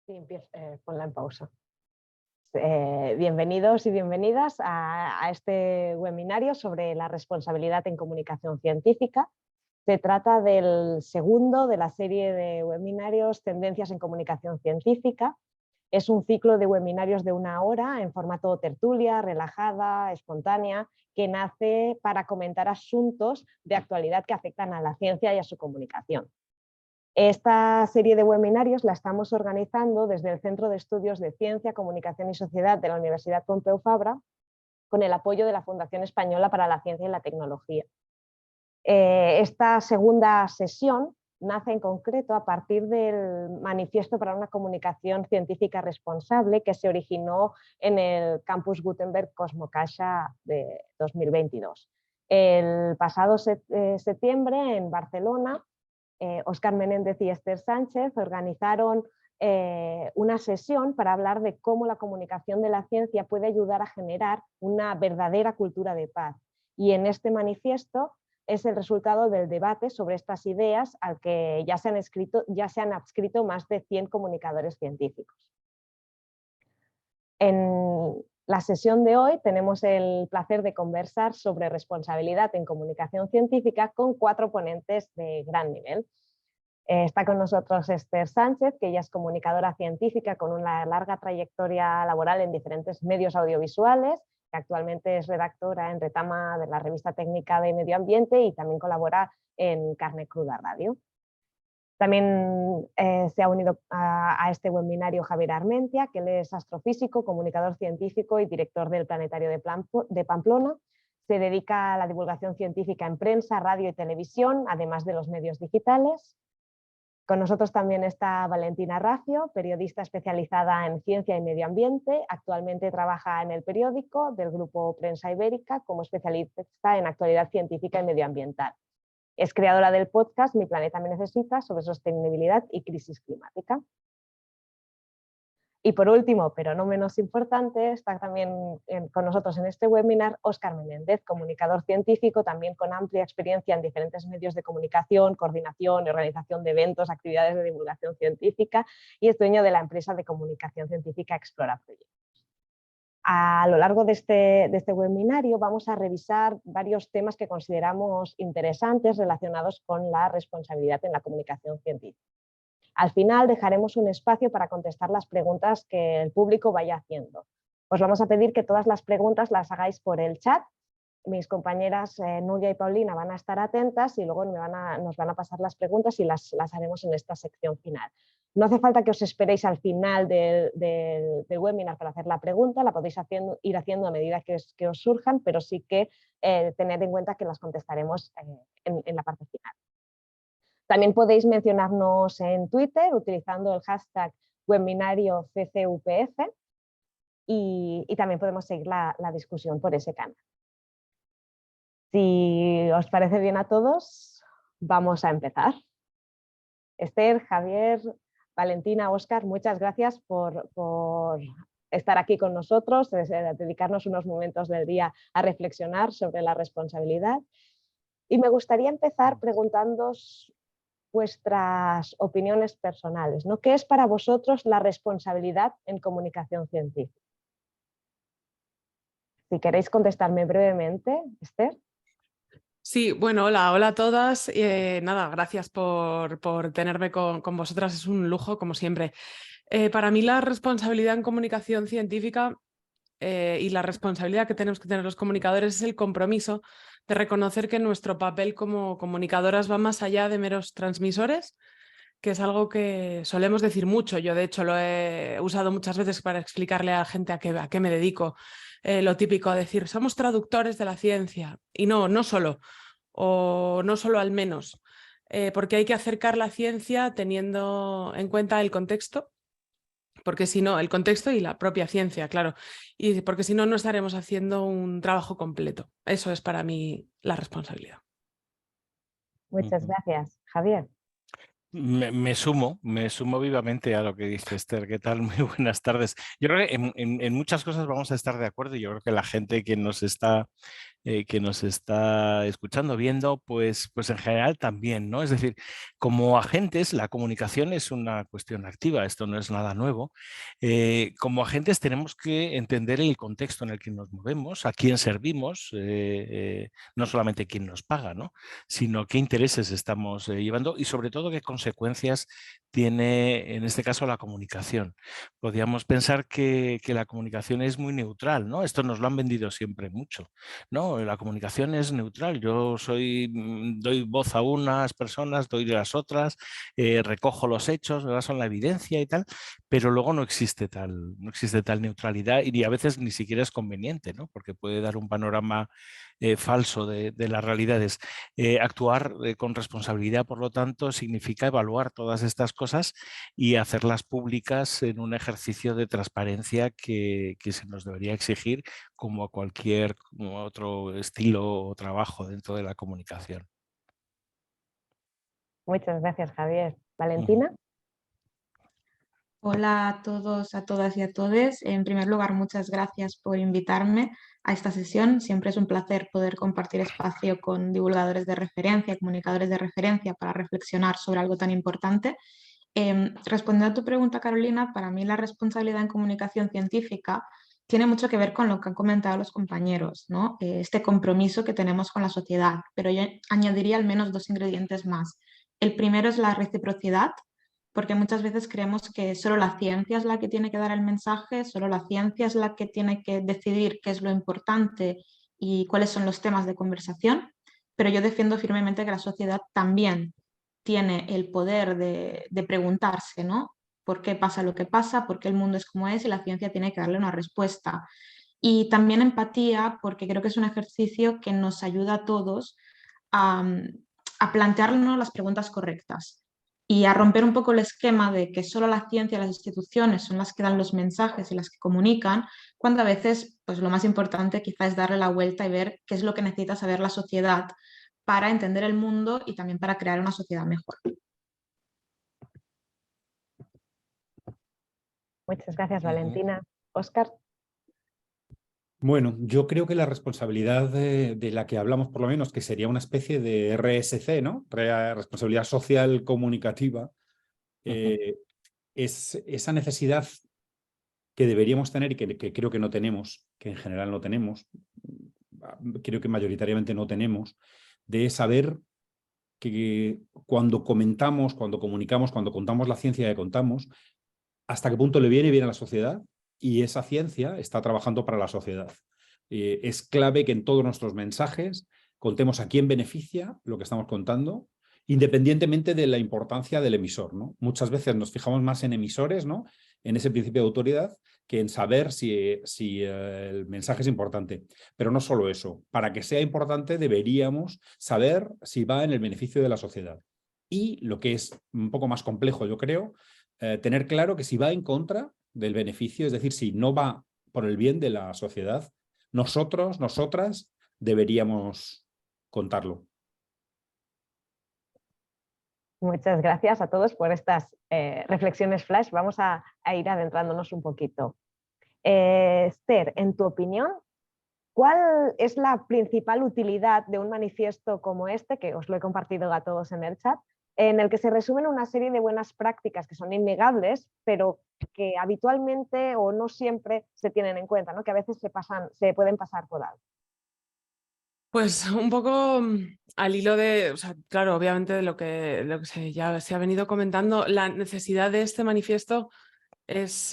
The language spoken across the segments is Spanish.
Sí, ponla en pausa. Bienvenidos y bienvenidas a este webinario sobre la responsabilidad en comunicación científica. Se trata del segundo de la serie de webinarios Tendencias en Comunicación Científica. Es un ciclo de webinarios de 1 hora en formato tertulia, relajada, espontánea, que nace para comentar asuntos de actualidad que afectan a la ciencia y a su comunicación. Esta serie de webinarios la estamos organizando desde el Centro de Estudios de Ciencia, Comunicación y Sociedad de la Universidad Pompeu Fabra, con el apoyo de la Fundación Española para la Ciencia y la Tecnología. Esta segunda sesión nace en concreto a partir del Manifiesto para una Comunicación Científica Responsable que se originó en el Campus Gutenberg Cosmocaixa de 2022. El pasado septiembre en Barcelona, Óscar Menéndez y Esther Sánchez organizaron una sesión para hablar de cómo la comunicación de la ciencia puede ayudar a generar una verdadera cultura de paz. Y en este manifiesto es el resultado del debate sobre estas ideas al que ya se han adscrito más de 100 comunicadores científicos. En la sesión de hoy tenemos el placer de conversar sobre responsabilidad en comunicación científica con 4 ponentes de gran nivel. Está con nosotros Esther Sánchez, que ella es comunicadora científica con una larga trayectoria laboral en diferentes medios audiovisuales, que actualmente es redactora en Retama de la revista técnica de Medio Ambiente y también colabora en Carne Cruda Radio. También se ha unido a este webinario Javier Armentia, que él es astrofísico, comunicador científico y director del Planetario de Pamplona. Se dedica a la divulgación científica en prensa, radio y televisión, además de los medios digitales. Con nosotros también está Valentina Racio, periodista especializada en ciencia y medio ambiente. Actualmente trabaja en El Periódico del Grupo Prensa Ibérica como especialista en actualidad científica y medioambiental. Es creadora del podcast Mi Planeta Me Necesita sobre sostenibilidad y crisis climática. Y por último, pero no menos importante, está también con nosotros en este webinar Óscar Menéndez, comunicador científico, también con amplia experiencia en diferentes medios de comunicación, coordinación y organización de eventos, actividades de divulgación científica y es dueño de la empresa de comunicación científica Explora Proyectos. A lo largo de este webinario vamos a revisar varios temas que consideramos interesantes relacionados con la responsabilidad en la comunicación científica. Al final dejaremos un espacio para contestar las preguntas que el público vaya haciendo. Os vamos a pedir que todas las preguntas las hagáis por el chat. Mis compañeras Nuria y Paulina van a estar atentas y luego nos van a pasar las preguntas y las haremos en esta sección final. No hace falta que os esperéis al final del webinar para hacer la pregunta, la podéis ir haciendo a medida que os surjan, pero sí que tened en cuenta que las contestaremos en la parte final. También podéis mencionarnos en Twitter utilizando el hashtag webinarioccupf y también podemos seguir la discusión por ese canal. Si os parece bien a todos, vamos a empezar. Esther, Javier, Valentina, Óscar, muchas gracias por estar aquí con nosotros, dedicarnos unos momentos del día a reflexionar sobre la responsabilidad. Y me gustaría empezar preguntándoos vuestras opiniones personales, ¿no? ¿Qué es para vosotros la responsabilidad en comunicación científica? Si queréis contestarme brevemente, Esther. Sí, bueno, hola a todas. Nada, gracias por tenerme con vosotras, es un lujo, como siempre. Para mí la responsabilidad en comunicación científica y la responsabilidad que tenemos que tener los comunicadores es el compromiso de reconocer que nuestro papel como comunicadoras va más allá de meros transmisores, que es algo que solemos decir mucho. Yo, de hecho, lo he usado muchas veces para explicarle a la gente a qué me dedico. Lo típico, decir, somos traductores de la ciencia. Y no solo, o no solo al menos, porque hay que acercar la ciencia teniendo en cuenta el contexto, porque si no, el contexto y la propia ciencia, claro, y porque si no, no estaremos haciendo un trabajo completo. Eso es para mí la responsabilidad. Muchas gracias. Javier. Me sumo vivamente a lo que dice Esther. ¿Qué tal? Muy buenas tardes. Yo creo que en muchas cosas vamos a estar de acuerdo y yo creo que la gente que nos está que nos está escuchando, viendo, pues en general también, ¿no? Es decir, como agentes, la comunicación es una cuestión activa, esto no es nada nuevo. Como agentes tenemos que entender el contexto en el que nos movemos, a quién servimos, no solamente quién nos paga, ¿no? Sino qué intereses estamos llevando y sobre todo qué consecuencias tiene en este caso la comunicación. Podríamos pensar que la comunicación es muy neutral, ¿no? Esto nos lo han vendido siempre mucho, ¿no? La comunicación es neutral, yo doy voz a unas personas, doy de las otras, recojo los hechos, me baso en la evidencia y tal, pero luego no existe tal neutralidad y a veces ni siquiera es conveniente, ¿no? Porque puede dar un panorama falso de las realidades. Actuar con responsabilidad, por lo tanto, significa evaluar todas estas cosas y hacerlas públicas en un ejercicio de transparencia que se nos debería exigir como a cualquier otro estilo o trabajo dentro de la comunicación. Muchas gracias, Javier. Ujú. ¿Valentina? Hola a todos, a todas y a todes. En primer lugar, muchas gracias por invitarme a esta sesión. Siempre es un placer poder compartir espacio con divulgadores de referencia, comunicadores de referencia para reflexionar sobre algo tan importante. Respondiendo a tu pregunta, Carolina, para mí la responsabilidad en comunicación científica tiene mucho que ver con lo que han comentado los compañeros, ¿no? Este compromiso que tenemos con la sociedad, pero yo añadiría al menos 2 ingredientes más. El primero es la reciprocidad, porque muchas veces creemos que solo la ciencia es la que tiene que dar el mensaje, solo la ciencia es la que tiene que decidir qué es lo importante y cuáles son los temas de conversación, pero yo defiendo firmemente que la sociedad también tiene el poder de preguntarse, ¿no? ¿Por qué pasa lo que pasa? ¿Por qué el mundo es como es? Y la ciencia tiene que darle una respuesta. Y también empatía, porque creo que es un ejercicio que nos ayuda a todos a, a plantearnos las preguntas correctas y a romper un poco el esquema de que solo la ciencia y las instituciones son las que dan los mensajes y las que comunican, cuando a veces pues lo más importante quizás es darle la vuelta y ver qué es lo que necesita saber la sociedad para entender el mundo y también para crear una sociedad mejor. Muchas gracias, Valentina. Óscar. Bueno, yo creo que la responsabilidad de la que hablamos, por lo menos, que sería una especie de RSC, ¿no? Responsabilidad social comunicativa, es esa necesidad que deberíamos tener y que creo que no tenemos, que en general no tenemos, creo que mayoritariamente no tenemos, de saber que cuando comentamos, cuando comunicamos, cuando contamos la ciencia que contamos, hasta qué punto le viene bien a la sociedad y esa ciencia está trabajando para la sociedad. Es clave que en todos nuestros mensajes contemos a quién beneficia lo que estamos contando, independientemente de la importancia del emisor, ¿no? Muchas veces nos fijamos más en emisores, ¿no? En ese principio de autoridad, que en saber si el mensaje es importante. Pero no solo eso, para que sea importante deberíamos saber si va en el beneficio de la sociedad. Y lo que es un poco más complejo, yo creo, tener claro que si va en contra del beneficio, es decir, si no va por el bien de la sociedad, nosotros, nosotras, deberíamos contarlo. Muchas gracias a todos por estas reflexiones flash. Vamos a ir adentrándonos un poquito. Esther, en tu opinión, ¿cuál es la principal utilidad de un manifiesto como este, que os lo he compartido a todos en el chat, en el que se resumen una serie de buenas prácticas que son innegables, pero que habitualmente o no siempre se tienen en cuenta, ¿no? Que a veces se pueden pasar por alto? Pues un poco al hilo de, o sea, claro, obviamente de lo que ya se ha venido comentando, la necesidad de este manifiesto es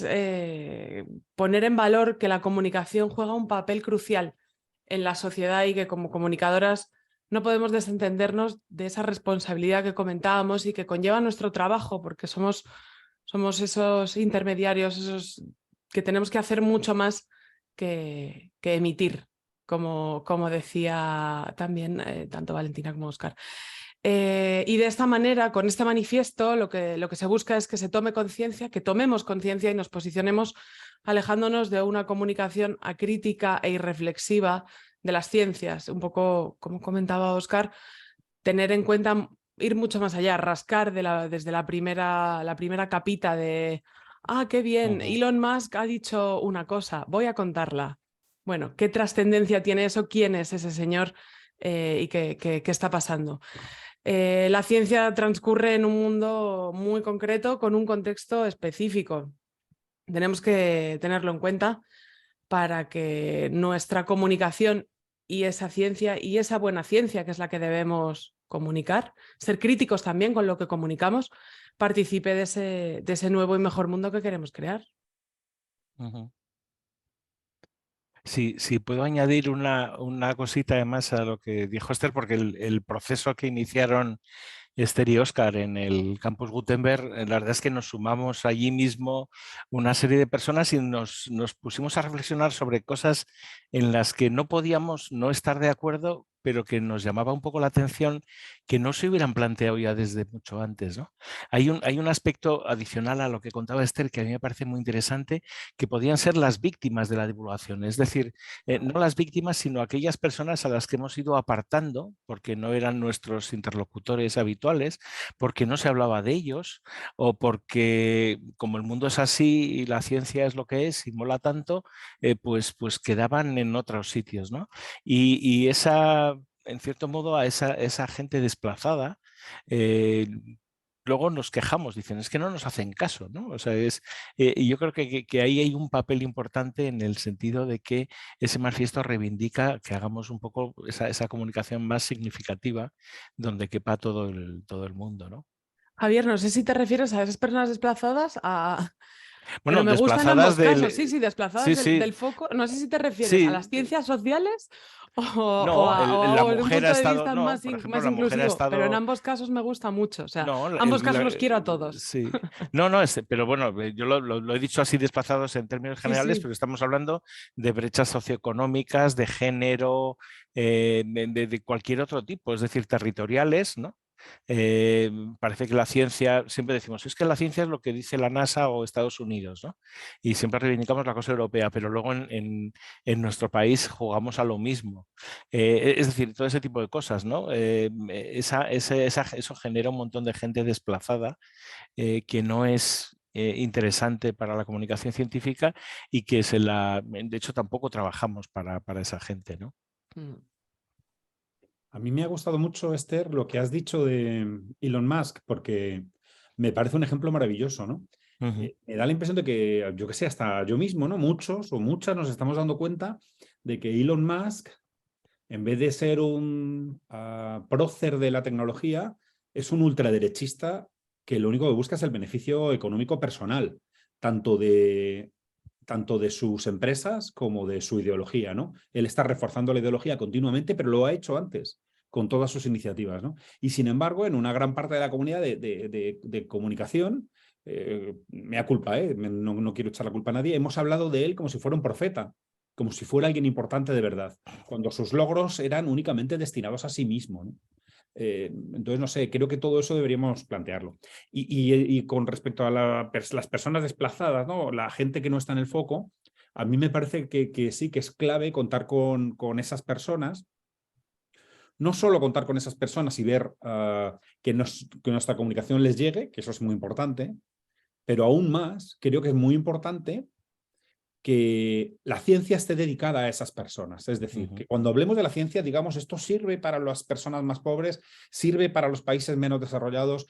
poner en valor que la comunicación juega un papel crucial en la sociedad y que como comunicadoras no podemos desentendernos de esa responsabilidad que comentábamos y que conlleva nuestro trabajo, porque somos esos intermediarios, esos que tenemos que hacer mucho más que emitir, como decía también tanto Valentina como Óscar. Y de esta manera, con este manifiesto, lo que se busca es que se tome conciencia, que tomemos conciencia y nos posicionemos alejándonos de una comunicación acrítica e irreflexiva de las ciencias. Un poco, como comentaba Óscar, tener en cuenta, ir mucho más allá, rascar desde la primera capita de «Ah, qué bien, Elon Musk ha dicho una cosa, voy a contarla». bueno, ¿qué trascendencia tiene eso? ¿Quién es ese señor? ¿Y qué está pasando? La ciencia transcurre en un mundo muy concreto con un contexto específico. Tenemos que tenerlo en cuenta para que nuestra comunicación y esa ciencia y esa buena ciencia, que es la que debemos comunicar, ser críticos también con lo que comunicamos, participe de ese nuevo y mejor mundo que queremos crear. Ujú. Sí, puedo añadir una cosita además a lo que dijo Esther, porque el proceso que iniciaron Esther y Óscar en el Campus Gutenberg, la verdad es que nos sumamos allí mismo una serie de personas y nos pusimos a reflexionar sobre cosas en las que no podíamos no estar de acuerdo, pero que nos llamaba un poco la atención que no se hubieran planteado ya desde mucho antes, ¿no? Hay un aspecto adicional a lo que contaba Esther que a mí me parece muy interesante, que podían ser las víctimas de la divulgación, es decir, no las víctimas, sino aquellas personas a las que hemos ido apartando porque no eran nuestros interlocutores habituales, porque no se hablaba de ellos o porque como el mundo es así y la ciencia es lo que es y mola tanto, pues quedaban en otros sitios, ¿no? Y esa, en cierto modo, a esa gente desplazada, luego nos quejamos, dicen, es que no nos hacen caso, ¿no? O sea, y yo creo que ahí hay un papel importante en el sentido de que ese manifiesto reivindica que hagamos un poco esa comunicación más significativa donde quepa todo el mundo, ¿no? Javier, no sé si te refieres a esas personas desplazadas a... Pero Bueno, me gustan desplazadas ambos casos, del... sí, desplazadas Sí, sí, del foco. No sé si te refieres a sí. las ciencias sociales No, la o de un mujer ha punto de estado, vista no, por ejemplo, más la mujer ha inclusivo, pero en estado... ambos casos me gusta mucho. O sea, No, ambos casos los quiero a todos. sí. No, pero bueno, yo lo he dicho así desplazados en términos Sí, generales, sí. pero estamos hablando de brechas socioeconómicas, de género, de cualquier otro tipo, es decir, territoriales, ¿no? Parece que la ciencia, siempre decimos, es que la ciencia es lo que dice la NASA o Estados Unidos, ¿no? Y siempre reivindicamos la cosa europea, pero luego en nuestro país jugamos a lo mismo. Es decir, todo ese tipo de cosas, ¿no? Eso genera un montón de gente desplazada que no es interesante para la comunicación científica y que de hecho tampoco trabajamos para esa gente, ¿no? Mm. A mí me ha gustado mucho, Esther, lo que has dicho de Elon Musk, porque me parece un ejemplo maravilloso, ¿no? Ujú. Me da la impresión de que, yo qué sé, hasta yo mismo, ¿no? Muchos o muchas nos estamos dando cuenta de que Elon Musk, en vez de ser un prócer de la tecnología, es un ultraderechista que lo único que busca es el beneficio económico personal, tanto de sus empresas como de su ideología, ¿no? Él está reforzando la ideología continuamente, pero lo ha hecho antes con todas sus iniciativas, ¿no? Y sin embargo, en una gran parte de la comunidad de comunicación, mea culpa, no quiero echar la culpa a nadie, hemos hablado de él como si fuera un profeta, como si fuera alguien importante de verdad, cuando sus logros eran únicamente destinados a sí mismo, ¿no? Entonces, no sé, creo que todo eso deberíamos plantearlo. Y con respecto a las personas desplazadas, ¿no? La gente que no está en el foco, a mí me parece que sí, que es clave contar con esas personas. No solo contar con esas personas y ver que nuestra comunicación les llegue, que eso es muy importante, pero aún más creo que es muy importante que la ciencia esté dedicada a esas personas. Es decir, que cuando hablemos de la ciencia, digamos, esto sirve para las personas más pobres, sirve para los países menos desarrollados,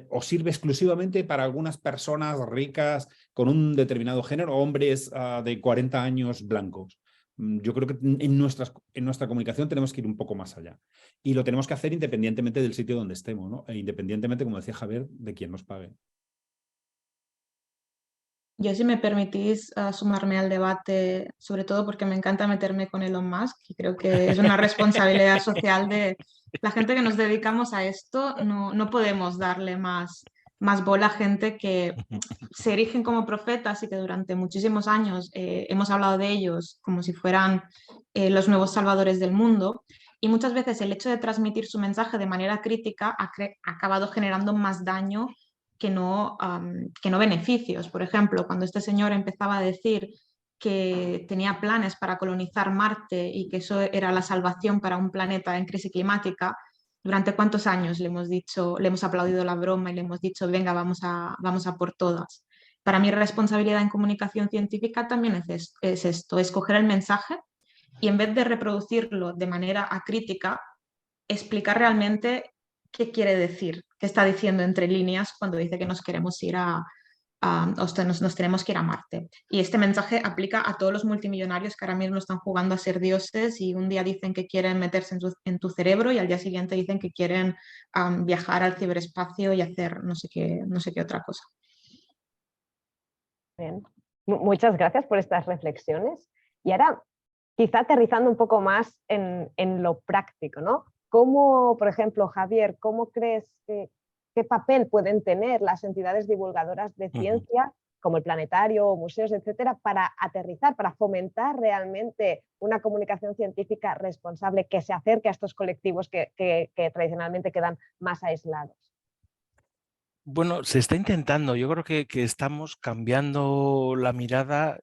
o sirve exclusivamente para algunas personas ricas con un determinado género, hombres de 40 años blancos. Yo creo que en nuestra comunicación tenemos que ir un poco más allá. Y lo tenemos que hacer independientemente del sitio donde estemos, ¿no? E independientemente, como decía Javier, de quién nos pague. Yo, si me permitís, sumarme al debate, sobre todo porque me encanta meterme con Elon Musk y creo que es una responsabilidad social de la gente que nos dedicamos a esto. No podemos darle más bola a gente que se erigen como profetas y que durante muchísimos años hemos hablado de ellos como si fueran los nuevos salvadores del mundo. Y muchas veces el hecho de transmitir su mensaje de manera crítica ha acabado generando más daño que no beneficios. Por ejemplo, cuando este señor empezaba a decir que tenía planes para colonizar Marte y que eso era la salvación para un planeta en crisis climática, ¿durante cuántos años le hemos aplaudido la broma y le hemos dicho, venga, vamos a por todas? Para mí responsabilidad en comunicación científica también es esto, es coger el mensaje y en vez de reproducirlo de manera acrítica, explicar realmente qué quiere decir, qué está diciendo entre líneas cuando dice que nos queremos ir nos tenemos que ir a Marte. Y este mensaje aplica a todos los multimillonarios que ahora mismo están jugando a ser dioses y un día dicen que quieren meterse en tu cerebro y al día siguiente dicen que quieren viajar al ciberespacio y hacer no sé qué otra cosa. Bien. Muchas gracias por estas reflexiones. Y ahora, quizá aterrizando un poco más en lo práctico, ¿no? ¿Cómo, por ejemplo, Javier, cómo crees qué papel pueden tener las entidades divulgadoras de ciencia, como el planetario, museos, etcétera, para aterrizar, para fomentar realmente una comunicación científica responsable que se acerque a estos colectivos que tradicionalmente quedan más aislados? Bueno, se está intentando. Yo creo que estamos cambiando la mirada,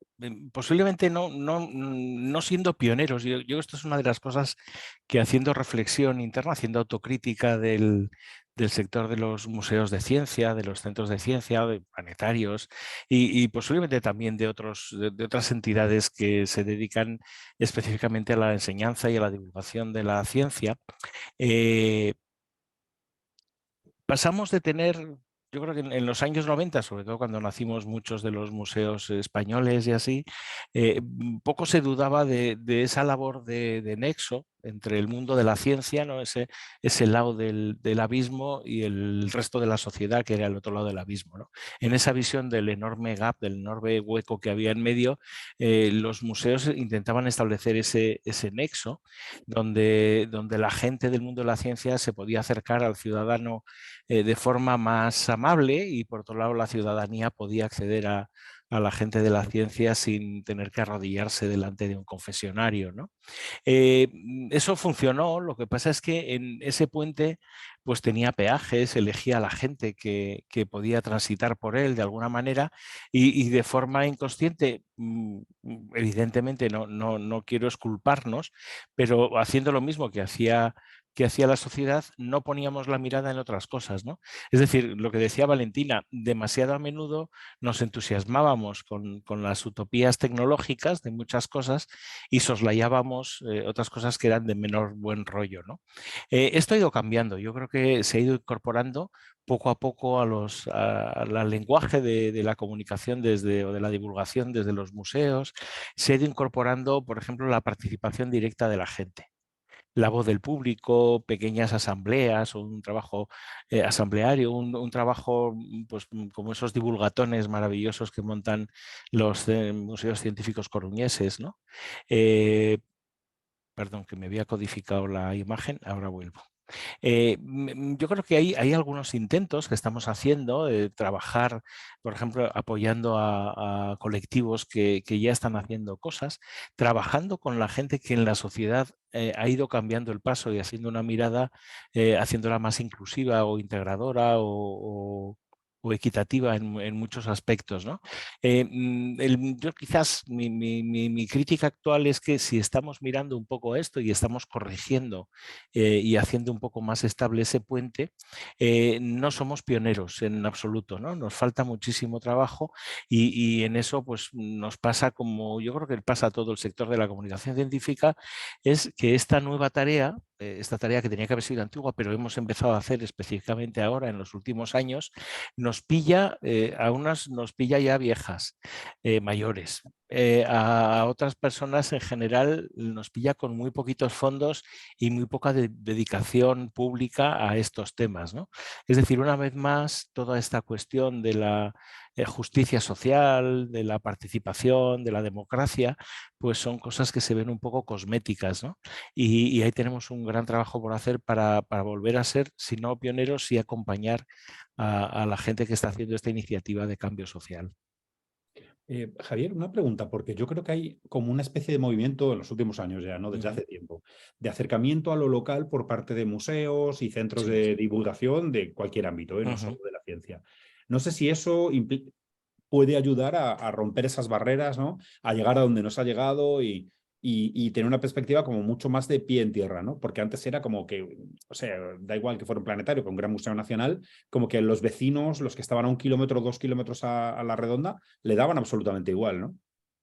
posiblemente no siendo pioneros. Yo esto es una de las cosas que haciendo reflexión interna, haciendo autocrítica del sector de los museos de ciencia, de los centros de ciencia, de planetarios y posiblemente también de otras entidades que se dedican específicamente a la enseñanza y a la divulgación de la ciencia. Pasamos de tener, yo creo que en los años 90, sobre todo cuando nacimos muchos de los museos españoles y así, poco se dudaba de esa labor de nexo entre el mundo de la ciencia, ¿no? ese lado del abismo y el resto de la sociedad que era el otro lado del abismo, ¿no? En esa visión del enorme gap, del enorme hueco que había en medio, los museos intentaban establecer ese nexo donde la gente del mundo de la ciencia se podía acercar al ciudadano de forma más amable y por otro lado la ciudadanía podía acceder a la gente de la ciencia sin tener que arrodillarse delante de un confesionario, ¿no? Eso funcionó, lo que pasa es que en ese puente pues tenía peajes, elegía a la gente que podía transitar por él de alguna manera y de forma inconsciente, evidentemente no quiero exculparnos, pero haciendo lo mismo que hacía la sociedad, no poníamos la mirada en otras cosas, ¿no? Es decir, lo que decía Valentina, demasiado a menudo nos entusiasmábamos con las utopías tecnológicas de muchas cosas y soslayábamos otras cosas que eran de menor buen rollo, ¿no? Esto ha ido cambiando, yo creo que se ha ido incorporando poco a poco al lenguaje de la comunicación o de la divulgación desde los museos, se ha ido incorporando, por ejemplo, la participación directa de la gente. La voz del público, pequeñas asambleas o un trabajo asambleario, un trabajo pues, como esos divulgatones maravillosos que montan los museos científicos coruñeses, ¿no? Perdón, que me había codificado la imagen, ahora vuelvo. Yo creo que hay algunos intentos que estamos haciendo de trabajar, por ejemplo, apoyando a colectivos que ya están haciendo cosas, trabajando con la gente que en la sociedad ha ido cambiando el paso y haciendo una mirada, haciéndola más inclusiva o integradora o equitativa en muchos aspectos, ¿no? Yo quizás mi crítica actual es que si estamos mirando un poco esto y estamos corrigiendo y haciendo un poco más estable ese puente, no somos pioneros en absoluto, ¿no? Nos falta muchísimo trabajo y en eso pues nos pasa como yo creo que pasa a todo el sector de la comunicación científica, es que esta nueva tarea, esta tarea que tenía que haber sido antigua, pero hemos empezado a hacer específicamente ahora en los últimos años, nos pilla, a unas nos pilla ya viejas, mayores. A otras personas en general nos pilla con muy poquitos fondos y muy poca dedicación pública a estos temas, ¿no? Es decir, una vez más, toda esta cuestión de la justicia social, de la participación, de la democracia, pues son cosas que se ven un poco cosméticas, ¿no? Y ahí tenemos un gran trabajo por hacer para volver a ser, si no pioneros, sí acompañar a la gente que está haciendo esta iniciativa de cambio social. Javier, una pregunta, porque yo creo que hay como una especie de movimiento en los últimos años ya, ¿no? Desde hace tiempo, de acercamiento a lo local por parte de museos y centros de divulgación de cualquier ámbito, no solo de la ciencia. No sé si eso puede ayudar a romper esas barreras, ¿no? A llegar a donde nos ha llegado y y tener una perspectiva como mucho más de pie en tierra, ¿no? Porque antes era como que, o sea, da igual que fuera un planetario, con un gran museo nacional, como que los vecinos, los que estaban a 1 kilómetro o 2 kilómetros a la redonda, le daban absolutamente igual, ¿no?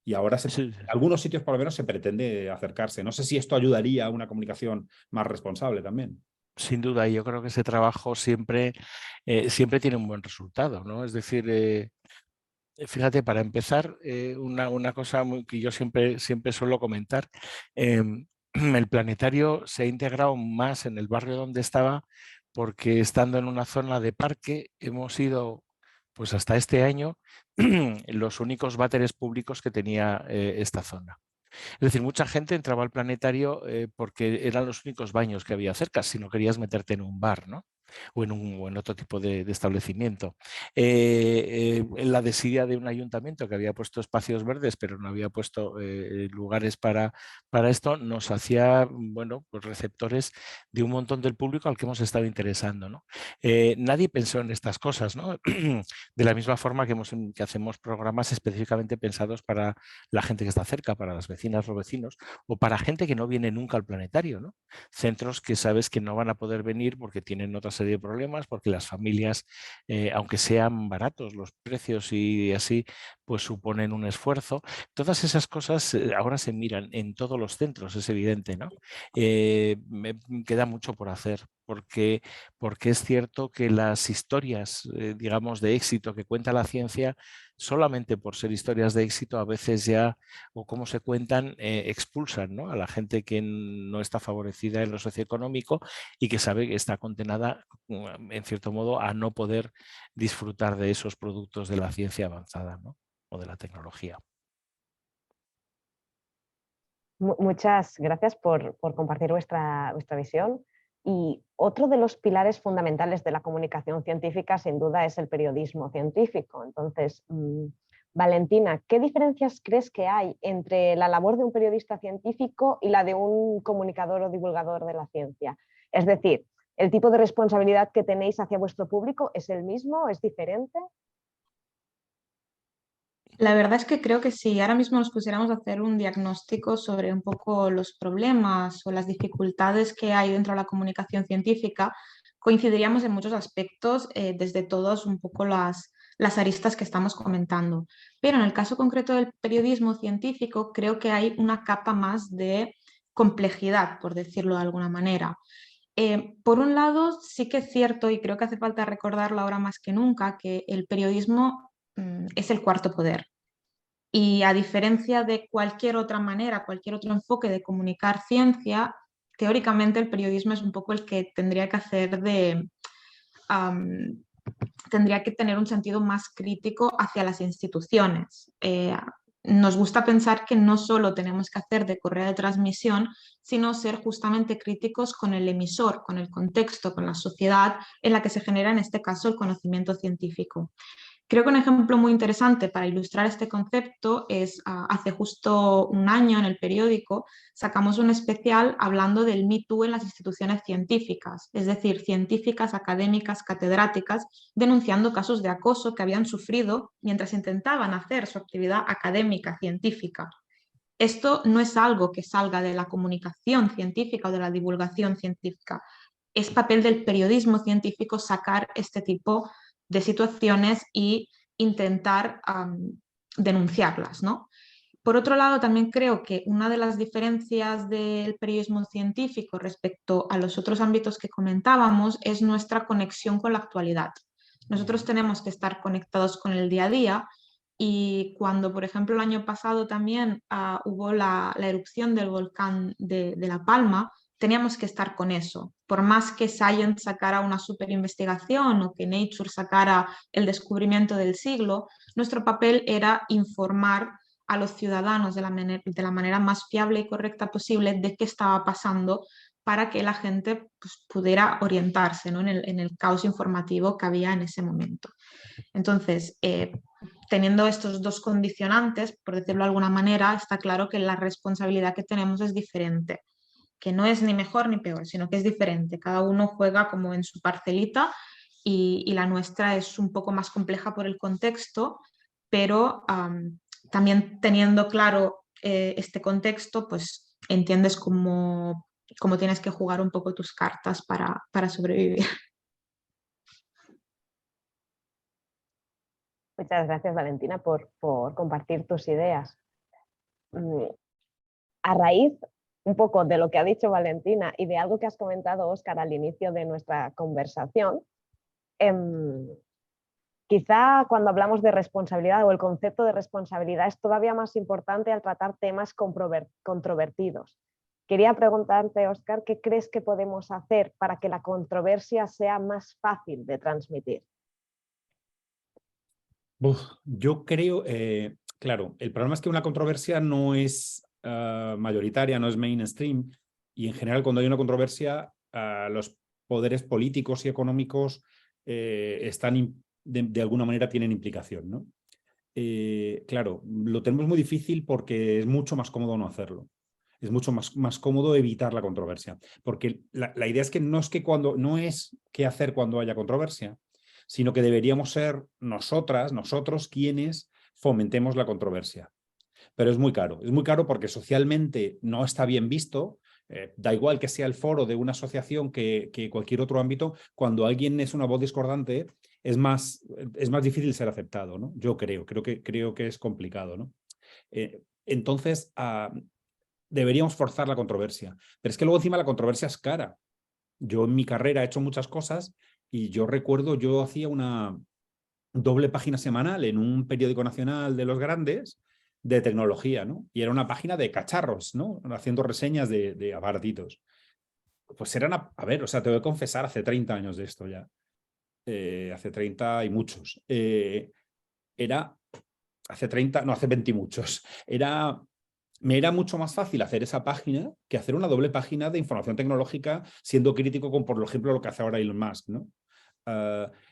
Y ahora en algunos sitios por lo menos se pretende acercarse. No sé si esto ayudaría a una comunicación más responsable también. Sin duda, y yo creo que ese trabajo siempre tiene un buen resultado, ¿no? Es decir, fíjate, para empezar, una cosa que yo siempre suelo comentar, el planetario se ha integrado más en el barrio donde estaba porque estando en una zona de parque hemos sido, pues hasta este año, los únicos váteres públicos que tenía esta zona. Es decir, mucha gente entraba al planetario porque eran los únicos baños que había cerca, si no querías meterte en un bar, ¿no? O en otro tipo de establecimiento. La desidia de un ayuntamiento que había puesto espacios verdes, pero no había puesto lugares para esto, nos hacía, bueno, pues receptores de un montón del público al que hemos estado interesando, ¿no? Nadie pensó en estas cosas, ¿no? De la misma forma que hacemos programas específicamente pensados para la gente que está cerca, para las vecinas o vecinos, o para gente que no viene nunca al planetario, ¿no? Centros que sabes que no van a poder venir porque tienen otra serie de problemas, porque las familias, aunque sean baratos los precios y así, pues suponen un esfuerzo. Todas esas cosas ahora se miran en todos los centros, es evidente, ¿no? Me queda mucho por hacer, porque es cierto que las historias, digamos, de éxito que cuenta la ciencia, solamente por ser historias de éxito, a veces ya, o cómo se cuentan, expulsan, ¿no? A la gente que no está favorecida en lo socioeconómico y que sabe que está condenada, en cierto modo, a no poder disfrutar de esos productos de la ciencia avanzada, ¿no? O de la tecnología. Muchas gracias por compartir vuestra visión. Y otro de los pilares fundamentales de la comunicación científica, sin duda, es el periodismo científico. Entonces, Valentina, ¿qué diferencias crees que hay entre la labor de un periodista científico y la de un comunicador o divulgador de la ciencia? Es decir, ¿el tipo de responsabilidad que tenéis hacia vuestro público es el mismo? ¿Es diferente? La verdad es que creo que si ahora mismo nos pusiéramos a hacer un diagnóstico sobre un poco los problemas o las dificultades que hay dentro de la comunicación científica, coincidiríamos en muchos aspectos, desde todos un poco las aristas que estamos comentando. Pero en el caso concreto del periodismo científico, creo que hay una capa más de complejidad, por decirlo de alguna manera. Por un lado, sí que es cierto, y creo que hace falta recordarlo ahora más que nunca, que el periodismo es el cuarto poder. Y a diferencia de cualquier otra manera, cualquier otro enfoque de comunicar ciencia, teóricamente el periodismo es un poco el que tendría que hacer tendría que tener un sentido más crítico hacia las instituciones. Nos gusta pensar que no solo tenemos que hacer de correa de transmisión, sino ser justamente críticos con el emisor, con el contexto, con la sociedad en la que se genera, en este caso, el conocimiento científico. Creo que un ejemplo muy interesante para ilustrar este concepto es hace justo un año en el periódico sacamos un especial hablando del Me Too en las instituciones científicas, es decir, científicas, académicas, catedráticas, denunciando casos de acoso que habían sufrido mientras intentaban hacer su actividad académica científica. Esto no es algo que salga de la comunicación científica o de la divulgación científica. Es papel del periodismo científico sacar este tipo de situaciones e intentar denunciarlas, ¿no? Por otro lado, también creo que una de las diferencias del periodismo científico respecto a los otros ámbitos que comentábamos es nuestra conexión con la actualidad. Nosotros tenemos que estar conectados con el día a día y cuando, por ejemplo, el año pasado también hubo la erupción del volcán de La Palma, teníamos que estar con eso. Por más que Science sacara una super investigación o que Nature sacara el descubrimiento del siglo, nuestro papel era informar a los ciudadanos de la manera más fiable y correcta posible de qué estaba pasando para que la gente pues, pudiera orientarse, ¿no? en el caos informativo que había en ese momento. Entonces, teniendo estos dos condicionantes, por decirlo de alguna manera, está claro que la responsabilidad que tenemos es diferente, que no es ni mejor ni peor, sino que es diferente. Cada uno juega como en su parcelita y la nuestra es un poco más compleja por el contexto, pero también teniendo claro este contexto, pues entiendes cómo tienes que jugar un poco tus cartas para sobrevivir. Muchas gracias, Valentina, por compartir tus ideas. A raíz un poco de lo que ha dicho Valentina y de algo que has comentado, Óscar, al inicio de nuestra conversación, quizá cuando hablamos de responsabilidad o el concepto de responsabilidad es todavía más importante al tratar temas controvertidos. Quería preguntarte, Óscar, ¿qué crees que podemos hacer para que la controversia sea más fácil de transmitir? Yo creo, claro, el problema es que una controversia no es mayoritaria, no es mainstream, y en general cuando hay una controversia, los poderes políticos y económicos están de alguna manera tienen implicación, ¿no? Claro, lo tenemos muy difícil porque es mucho más cómodo no hacerlo. Es mucho más cómodo evitar la controversia, porque la idea es que no es qué hacer cuando haya controversia, sino que deberíamos ser nosotros quienes fomentemos la controversia. Pero es muy caro porque socialmente no está bien visto, da igual que sea el foro de una asociación que cualquier otro ámbito, cuando alguien es una voz discordante es más difícil ser aceptado, ¿no? Yo creo que es complicado, ¿no? Entonces, deberíamos forzar la controversia, pero es que luego encima la controversia es cara. Yo en mi carrera he hecho muchas cosas y yo recuerdo, yo hacía una doble página semanal en un periódico nacional de los grandes de tecnología, ¿no? Y era una página de cacharros, ¿no? Haciendo reseñas de aparatitos. Pues eran, a ver, o sea, te voy a confesar, hace 30 años de esto ya. Hace 30 y muchos. Hace 30, no, hace 20 y muchos. Me era mucho más fácil hacer esa página que hacer una doble página de información tecnológica, siendo crítico con, por ejemplo, lo que hace ahora Elon Musk, ¿no?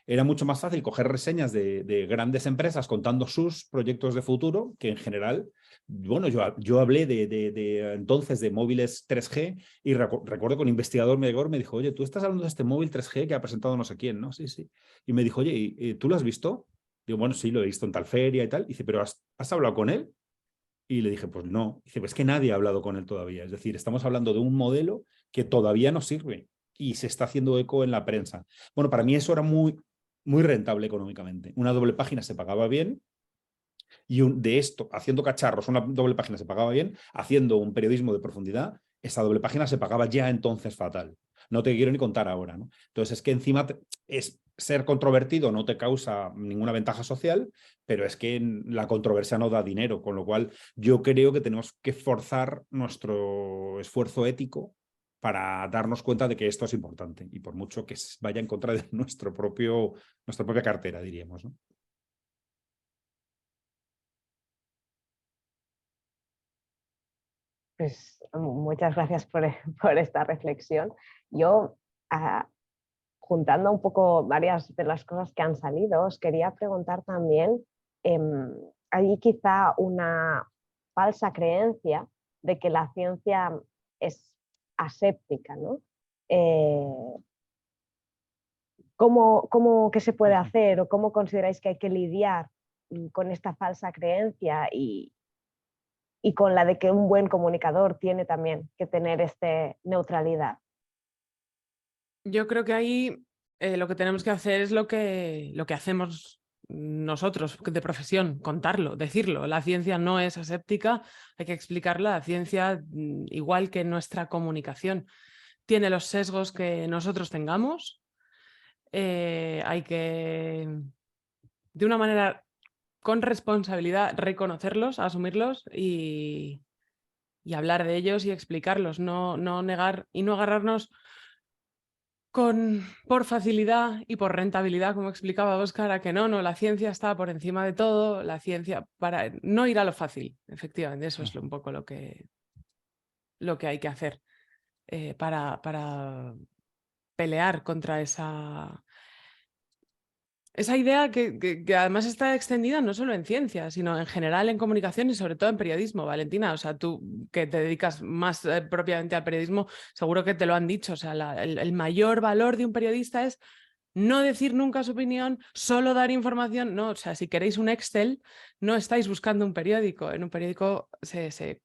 Era mucho más fácil coger reseñas de grandes empresas contando sus proyectos de futuro, que en general, bueno, yo hablé de entonces de móviles 3G y recuerdo que un investigador mayor me dijo, oye, tú estás hablando de este móvil 3G que ha presentado no sé quién, ¿no? Sí, sí. Y me dijo, oye, ¿y tú lo has visto? Digo, bueno, sí, lo he visto en tal feria y tal. Y dice, ¿pero has hablado con él? Y le dije, pues no. Dice, pues es que nadie ha hablado con él todavía. Es decir, estamos hablando de un modelo que todavía no sirve y se está haciendo eco en la prensa. Bueno, para mí eso era muy rentable económicamente. Una doble página se pagaba bien y de esto, haciendo cacharros, una doble página se pagaba bien, haciendo un periodismo de profundidad, esa doble página se pagaba ya entonces fatal. No te quiero ni contar ahora, ¿no? Entonces es que encima ser controvertido no te causa ninguna ventaja social, pero es que la controversia no da dinero, con lo cual yo creo que tenemos que forzar nuestro esfuerzo ético para darnos cuenta de que esto es importante y por mucho que vaya en contra de nuestra propia cartera, diríamos, ¿no? Pues muchas gracias por esta reflexión. Yo, juntando un poco varias de las cosas que han salido, os quería preguntar también, hay quizá una falsa creencia de que la ciencia es aséptica, ¿no? ¿Qué se puede hacer o cómo consideráis que hay que lidiar con esta falsa creencia y con la de que un buen comunicador tiene también que tener neutralidad? Yo creo que ahí lo que tenemos que hacer es lo que hacemos nosotros de profesión, contarlo, decirlo. La ciencia no es aséptica, hay que explicarla. La ciencia, igual que nuestra comunicación, tiene los sesgos que nosotros tengamos. Hay que, de una manera con responsabilidad, reconocerlos, asumirlos y hablar de ellos y explicarlos, no negar y no agarrarnos por facilidad y por rentabilidad, como explicaba Óscar, a que no, la ciencia está por encima de todo, la ciencia, para no ir a lo fácil, efectivamente, eso es un poco lo que hay que hacer para pelear contra esa idea que además está extendida no solo en ciencia, sino en general en comunicación y sobre todo en periodismo, Valentina. O sea, tú que te dedicas más propiamente al periodismo, seguro que te lo han dicho. O sea, el mayor valor de un periodista es no decir nunca su opinión, solo dar información. No, o sea, si queréis un Excel, no estáis buscando un periódico. En un periódico se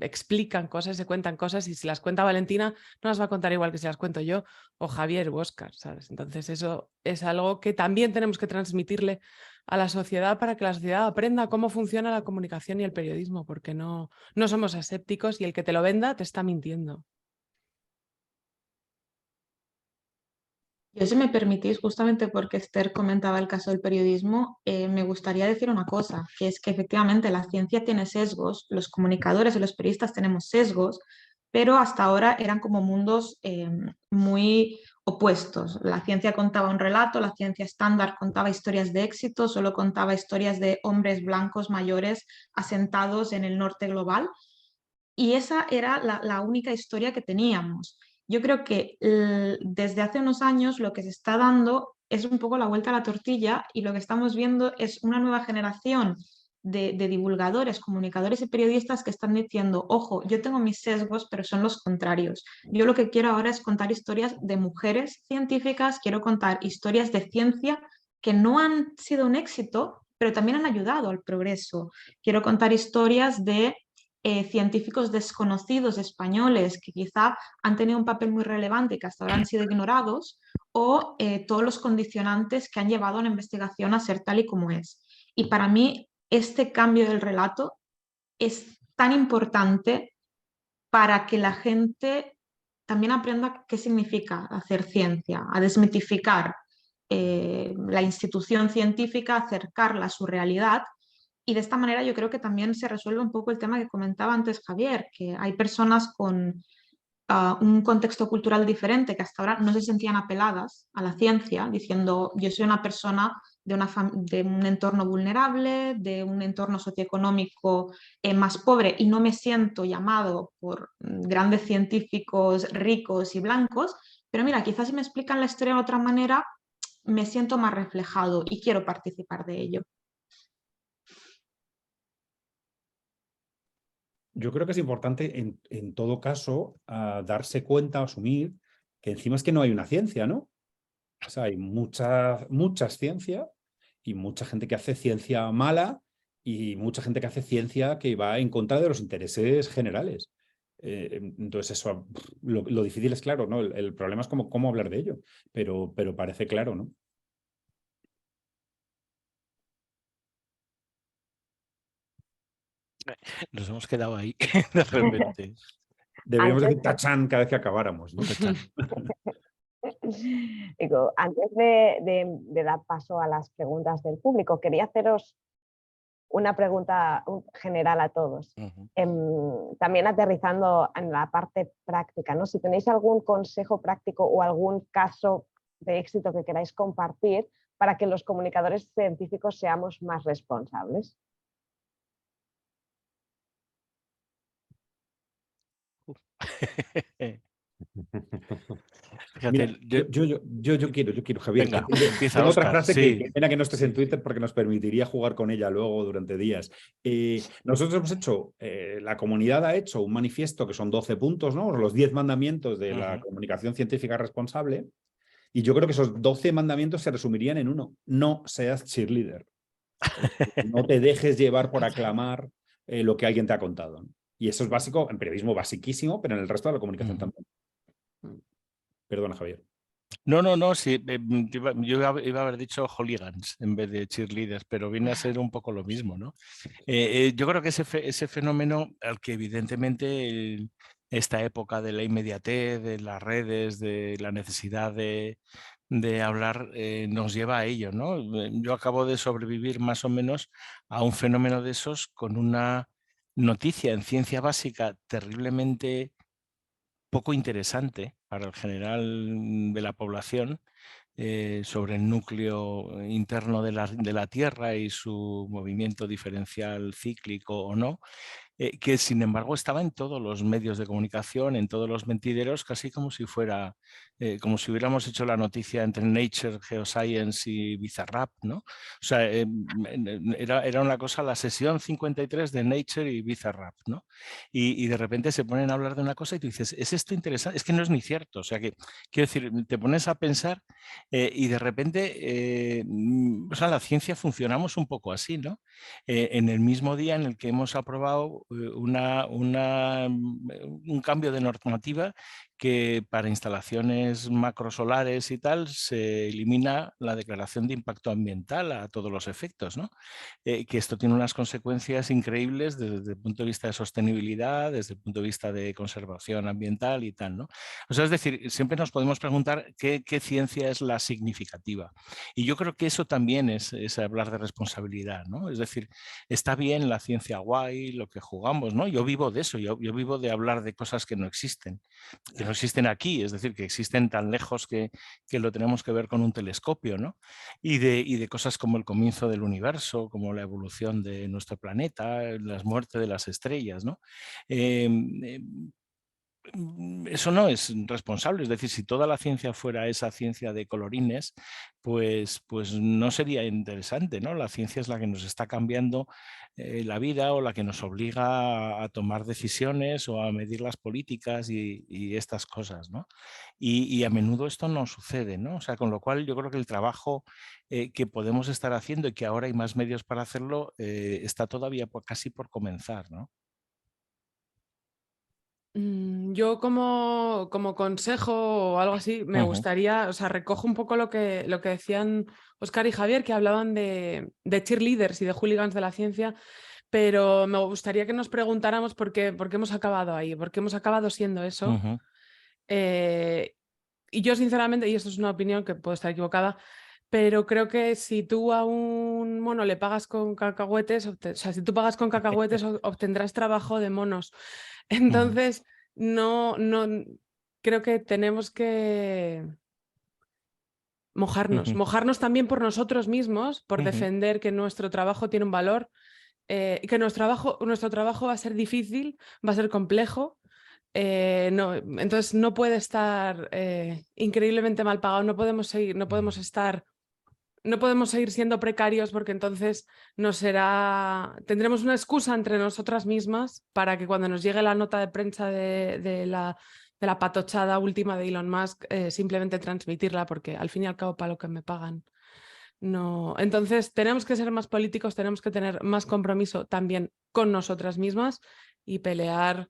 explican cosas, se cuentan cosas, y si las cuenta Valentina, no las va a contar igual que si las cuento yo o Javier u Óscar, ¿sabes? Entonces eso es algo que también tenemos que transmitirle a la sociedad para que la sociedad aprenda cómo funciona la comunicación y el periodismo, porque no somos asépticos y el que te lo venda te está mintiendo. Yo, si me permitís, justamente porque Esther comentaba el caso del periodismo, me gustaría decir una cosa, que es que efectivamente la ciencia tiene sesgos, los comunicadores y los periodistas tenemos sesgos, pero hasta ahora eran como mundos muy opuestos. La ciencia contaba un relato, la ciencia estándar contaba historias de éxito, solo contaba historias de hombres blancos mayores asentados en el norte global, y esa era la única historia que teníamos. Yo creo que desde hace unos años lo que se está dando es un poco la vuelta a la tortilla, y lo que estamos viendo es una nueva generación de divulgadores, comunicadores y periodistas que están diciendo, ojo, yo tengo mis sesgos, pero son los contrarios. Yo lo que quiero ahora es contar historias de mujeres científicas, quiero contar historias de ciencia que no han sido un éxito, pero también han ayudado al progreso. Quiero contar historias de científicos desconocidos españoles que quizá han tenido un papel muy relevante y que hasta ahora han sido ignorados, o todos los condicionantes que han llevado a una investigación a ser tal y como es. Y para mí este cambio del relato es tan importante para que la gente también aprenda qué significa hacer ciencia, a desmitificar la institución científica, acercarla a su realidad. Y de esta manera yo creo que también se resuelve un poco el tema que comentaba antes Javier, que hay personas con un contexto cultural diferente que hasta ahora no se sentían apeladas a la ciencia, diciendo yo soy una persona de un entorno vulnerable, de un entorno socioeconómico más pobre, y no me siento llamado por grandes científicos ricos y blancos, pero mira, quizás si me explican la historia de otra manera, me siento más reflejado y quiero participar de ello. Yo creo que es importante en todo caso darse cuenta, asumir que encima es que no hay una ciencia, ¿no? O sea, hay muchas ciencias y mucha gente que hace ciencia mala y mucha gente que hace ciencia que va en contra de los intereses generales. Entonces eso, lo difícil es claro, ¿no? El problema es cómo hablar de ello, pero parece claro, ¿no? Nos hemos quedado ahí de repente. Deberíamos Antes decir tachán cada vez que acabáramos, ¿no? Tachán. Digo, antes de dar paso a las preguntas del público, quería haceros una pregunta general a todos. También aterrizando en la parte práctica, ¿no? Si tenéis algún consejo práctico o algún caso de éxito que queráis compartir para que los comunicadores científicos seamos más responsables. Fíjate, Mira, yo quiero, Javier. Venga, empieza tengo otra Óscar. frase Sí. que pena que no estés en Sí. Twitter porque nos permitiría jugar con ella luego durante días. Nosotros hemos hecho, la comunidad ha hecho un manifiesto que son 12 puntos, ¿no? Los 10 mandamientos de la comunicación científica responsable. Y yo creo que esos 12 mandamientos se resumirían en uno: no seas cheerleader. No te dejes llevar por aclamar lo que alguien te ha contado, ¿no? Y eso es básico, en periodismo basiquísimo, pero en el resto de la comunicación también. Perdona, Javier. No, sí, yo iba a haber dicho hooligans en vez de cheerleaders, pero viene a ser un poco lo mismo, ¿no? Yo creo que ese fenómeno al que evidentemente esta época de la inmediatez, de las redes, de la necesidad de hablar, nos lleva a ello, ¿no? Yo acabo de sobrevivir más o menos a un fenómeno de esos con una noticia en ciencia básica terriblemente poco interesante para el general de la población, sobre el núcleo interno de la Tierra y su movimiento diferencial cíclico o no. que sin embargo estaba en todos los medios de comunicación, en todos los mentideros, casi como si fuera, como si hubiéramos hecho la noticia entre Nature, Geoscience y Bizarrap, ¿no? O sea, era una cosa, la sesión 53 de Nature y Bizarrap, ¿no? Y de repente se ponen a hablar de una cosa y tú dices, ¿es esto interesante? Es que no es ni cierto. O sea, que quiero decir, te pones a pensar y de repente, o sea, la ciencia funcionamos un poco así, ¿no? En el mismo día en el que hemos aprobado un cambio de normativa que para instalaciones macrosolares y tal se elimina la declaración de impacto ambiental a todos los efectos, ¿no? Que esto tiene unas consecuencias increíbles desde el punto de vista de sostenibilidad, desde el punto de vista de conservación ambiental y tal, ¿no? O sea, es decir, siempre nos podemos preguntar qué ciencia es la significativa. Y yo creo que eso también es hablar de responsabilidad, ¿no? Es decir, está bien la ciencia guay, lo que jugamos, ¿no? Yo vivo de eso, yo vivo de hablar de cosas que no existen aquí, es decir, que existen tan lejos que lo tenemos que ver con un telescopio, ¿no? Y de cosas como el comienzo del universo, como la evolución de nuestro planeta, las muertes de las estrellas, ¿no? Eso no es responsable, es decir, si toda la ciencia fuera esa ciencia de colorines, pues no sería interesante, ¿no? La ciencia es la que nos está cambiando la vida o la que nos obliga a tomar decisiones o a medir las políticas y estas cosas, ¿no? Y a menudo esto no sucede, ¿no? O sea, con lo cual yo creo que el trabajo que podemos estar haciendo y que ahora hay más medios para hacerlo está todavía casi por comenzar, ¿no? Yo como consejo o algo así, me gustaría, o sea, recojo un poco lo que decían Óscar y Javier, que hablaban de cheerleaders y de hooligans de la ciencia, pero me gustaría que nos preguntáramos por qué hemos acabado ahí, por qué hemos acabado siendo eso. Y yo sinceramente, y esto es una opinión que puedo estar equivocada, pero creo que si tú a un mono le pagas con cacahuetes, o sea, si tú pagas con cacahuetes obtendrás trabajo de monos. Entonces, no, creo que tenemos que mojarnos también por nosotros mismos, por defender que nuestro trabajo tiene un valor, y que nuestro trabajo va a ser difícil, va a ser complejo. Entonces no puede estar increíblemente mal pagado, no podemos seguir siendo precarios, porque entonces tendremos una excusa entre nosotras mismas para que cuando nos llegue la nota de prensa de la patochada última de Elon Musk, simplemente transmitirla, porque al fin y al cabo para lo que me pagan. No. Entonces tenemos que ser más políticos, tenemos que tener más compromiso también con nosotras mismas y pelear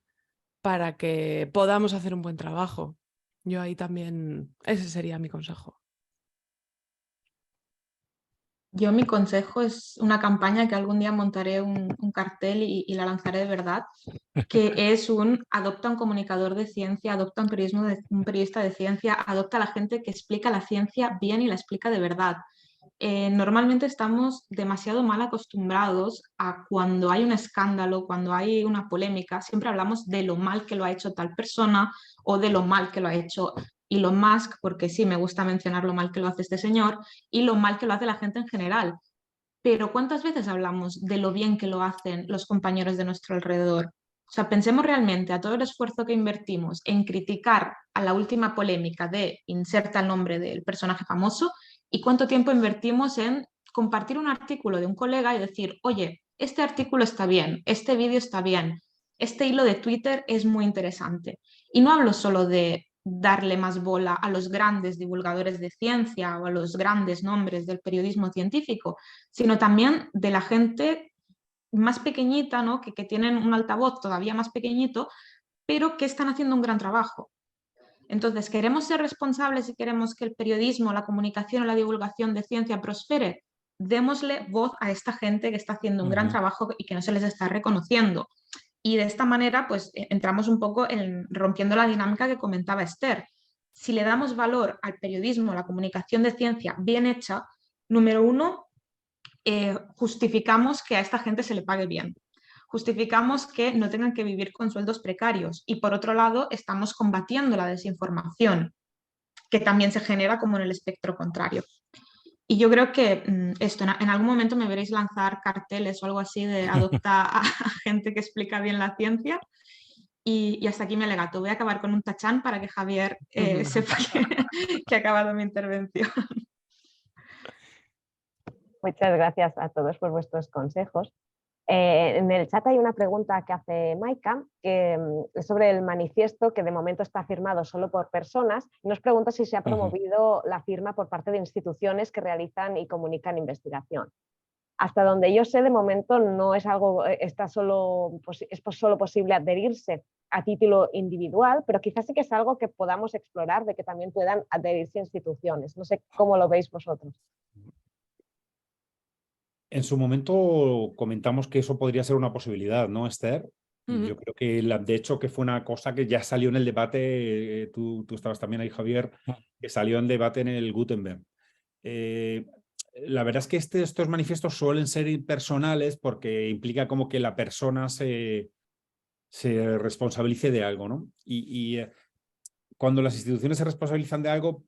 para que podamos hacer un buen trabajo. Yo ahí también, ese sería mi consejo. Yo mi consejo es una campaña que algún día montaré un cartel y la lanzaré de verdad, que es adopta un comunicador de ciencia, adopta un periodista de ciencia, adopta a la gente que explica la ciencia bien y la explica de verdad. Normalmente estamos demasiado mal acostumbrados a cuando hay un escándalo, cuando hay una polémica, siempre hablamos de lo mal que lo ha hecho tal persona o de lo mal que lo ha hecho Elon Musk, porque sí, me gusta mencionar lo mal que lo hace este señor y lo mal que lo hace la gente en general. Pero ¿cuántas veces hablamos de lo bien que lo hacen los compañeros de nuestro alrededor? O sea, pensemos realmente a todo el esfuerzo que invertimos en criticar a la última polémica de inserta el nombre del personaje famoso y cuánto tiempo invertimos en compartir un artículo de un colega y decir, oye, este artículo está bien, este vídeo está bien, este hilo de Twitter es muy interesante. Y no hablo solo de darle más bola a los grandes divulgadores de ciencia o a los grandes nombres del periodismo científico, sino también de la gente más pequeñita, ¿no? que tienen un altavoz todavía más pequeñito, pero que están haciendo un gran trabajo. Entonces, ¿queremos ser responsables y queremos que el periodismo, la comunicación o la divulgación de ciencia prospere? Démosle voz a esta gente que está haciendo un gran trabajo y que no se les está reconociendo. Y de esta manera, pues entramos un poco rompiendo la dinámica que comentaba Esther. Si le damos valor al periodismo, a la comunicación de ciencia bien hecha, número uno, justificamos que a esta gente se le pague bien. Justificamos que no tengan que vivir con sueldos precarios. Y por otro lado, estamos combatiendo la desinformación, que también se genera como en el espectro contrario. Y yo creo que esto, en algún momento me veréis lanzar carteles o algo así de adopta a gente que explica bien la ciencia. Y hasta aquí mi alegato. Voy a acabar con un tachán para que Javier sepa que ha acabado mi intervención. Muchas gracias a todos por vuestros consejos. En el chat hay una pregunta que hace Maika, que es sobre el manifiesto que de momento está firmado solo por personas. Nos pregunta si se ha promovido la firma por parte de instituciones que realizan y comunican investigación. Hasta donde yo sé, de momento no es algo, es solo posible adherirse a título individual, pero quizás sí que es algo que podamos explorar, de que también puedan adherirse instituciones. No sé cómo lo veis vosotros. En su momento comentamos que eso podría ser una posibilidad, ¿no, Esther? Yo creo que, de hecho, que fue una cosa que ya salió en el debate, tú estabas también ahí, Javier, que salió en debate en el Gutenberg. La verdad es que estos manifiestos suelen ser personales porque implica como que la persona se responsabilice de algo, ¿no? Y cuando las instituciones se responsabilizan de algo,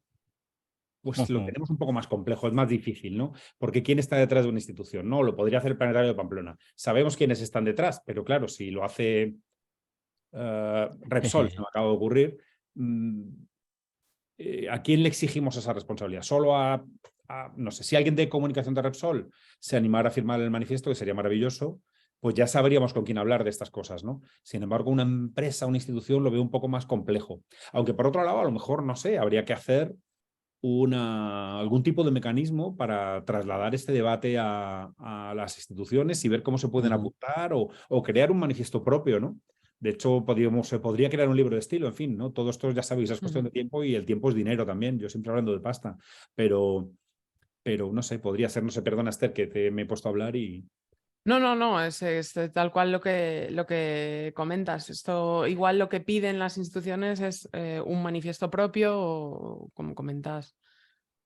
pues lo tenemos un poco más complejo, es más difícil, ¿no? Porque ¿quién está detrás de una institución? No, lo podría hacer el Planetario de Pamplona. Sabemos quiénes están detrás, pero claro, si lo hace Repsol, se me acaba de ocurrir, ¿a quién le exigimos esa responsabilidad? Solo no sé, si alguien de comunicación de Repsol se animara a firmar el manifiesto, que sería maravilloso, pues ya sabríamos con quién hablar de estas cosas, ¿no? Sin embargo, una empresa, una institución lo veo un poco más complejo. Aunque por otro lado, a lo mejor, no sé, habría que hacer algún tipo de mecanismo para trasladar este debate a las instituciones y ver cómo se pueden apuntar o crear un manifiesto propio, ¿no? De hecho, se podría crear un libro de estilo, en fin, ¿no? Todo esto, ya sabéis, es cuestión de tiempo y el tiempo es dinero también. Yo siempre hablando de pasta, pero no sé, podría ser, no sé, perdona, Esther, que me he puesto a hablar y... No, es tal cual lo que comentas. Esto, igual lo que piden las instituciones es un manifiesto propio o, como comentas,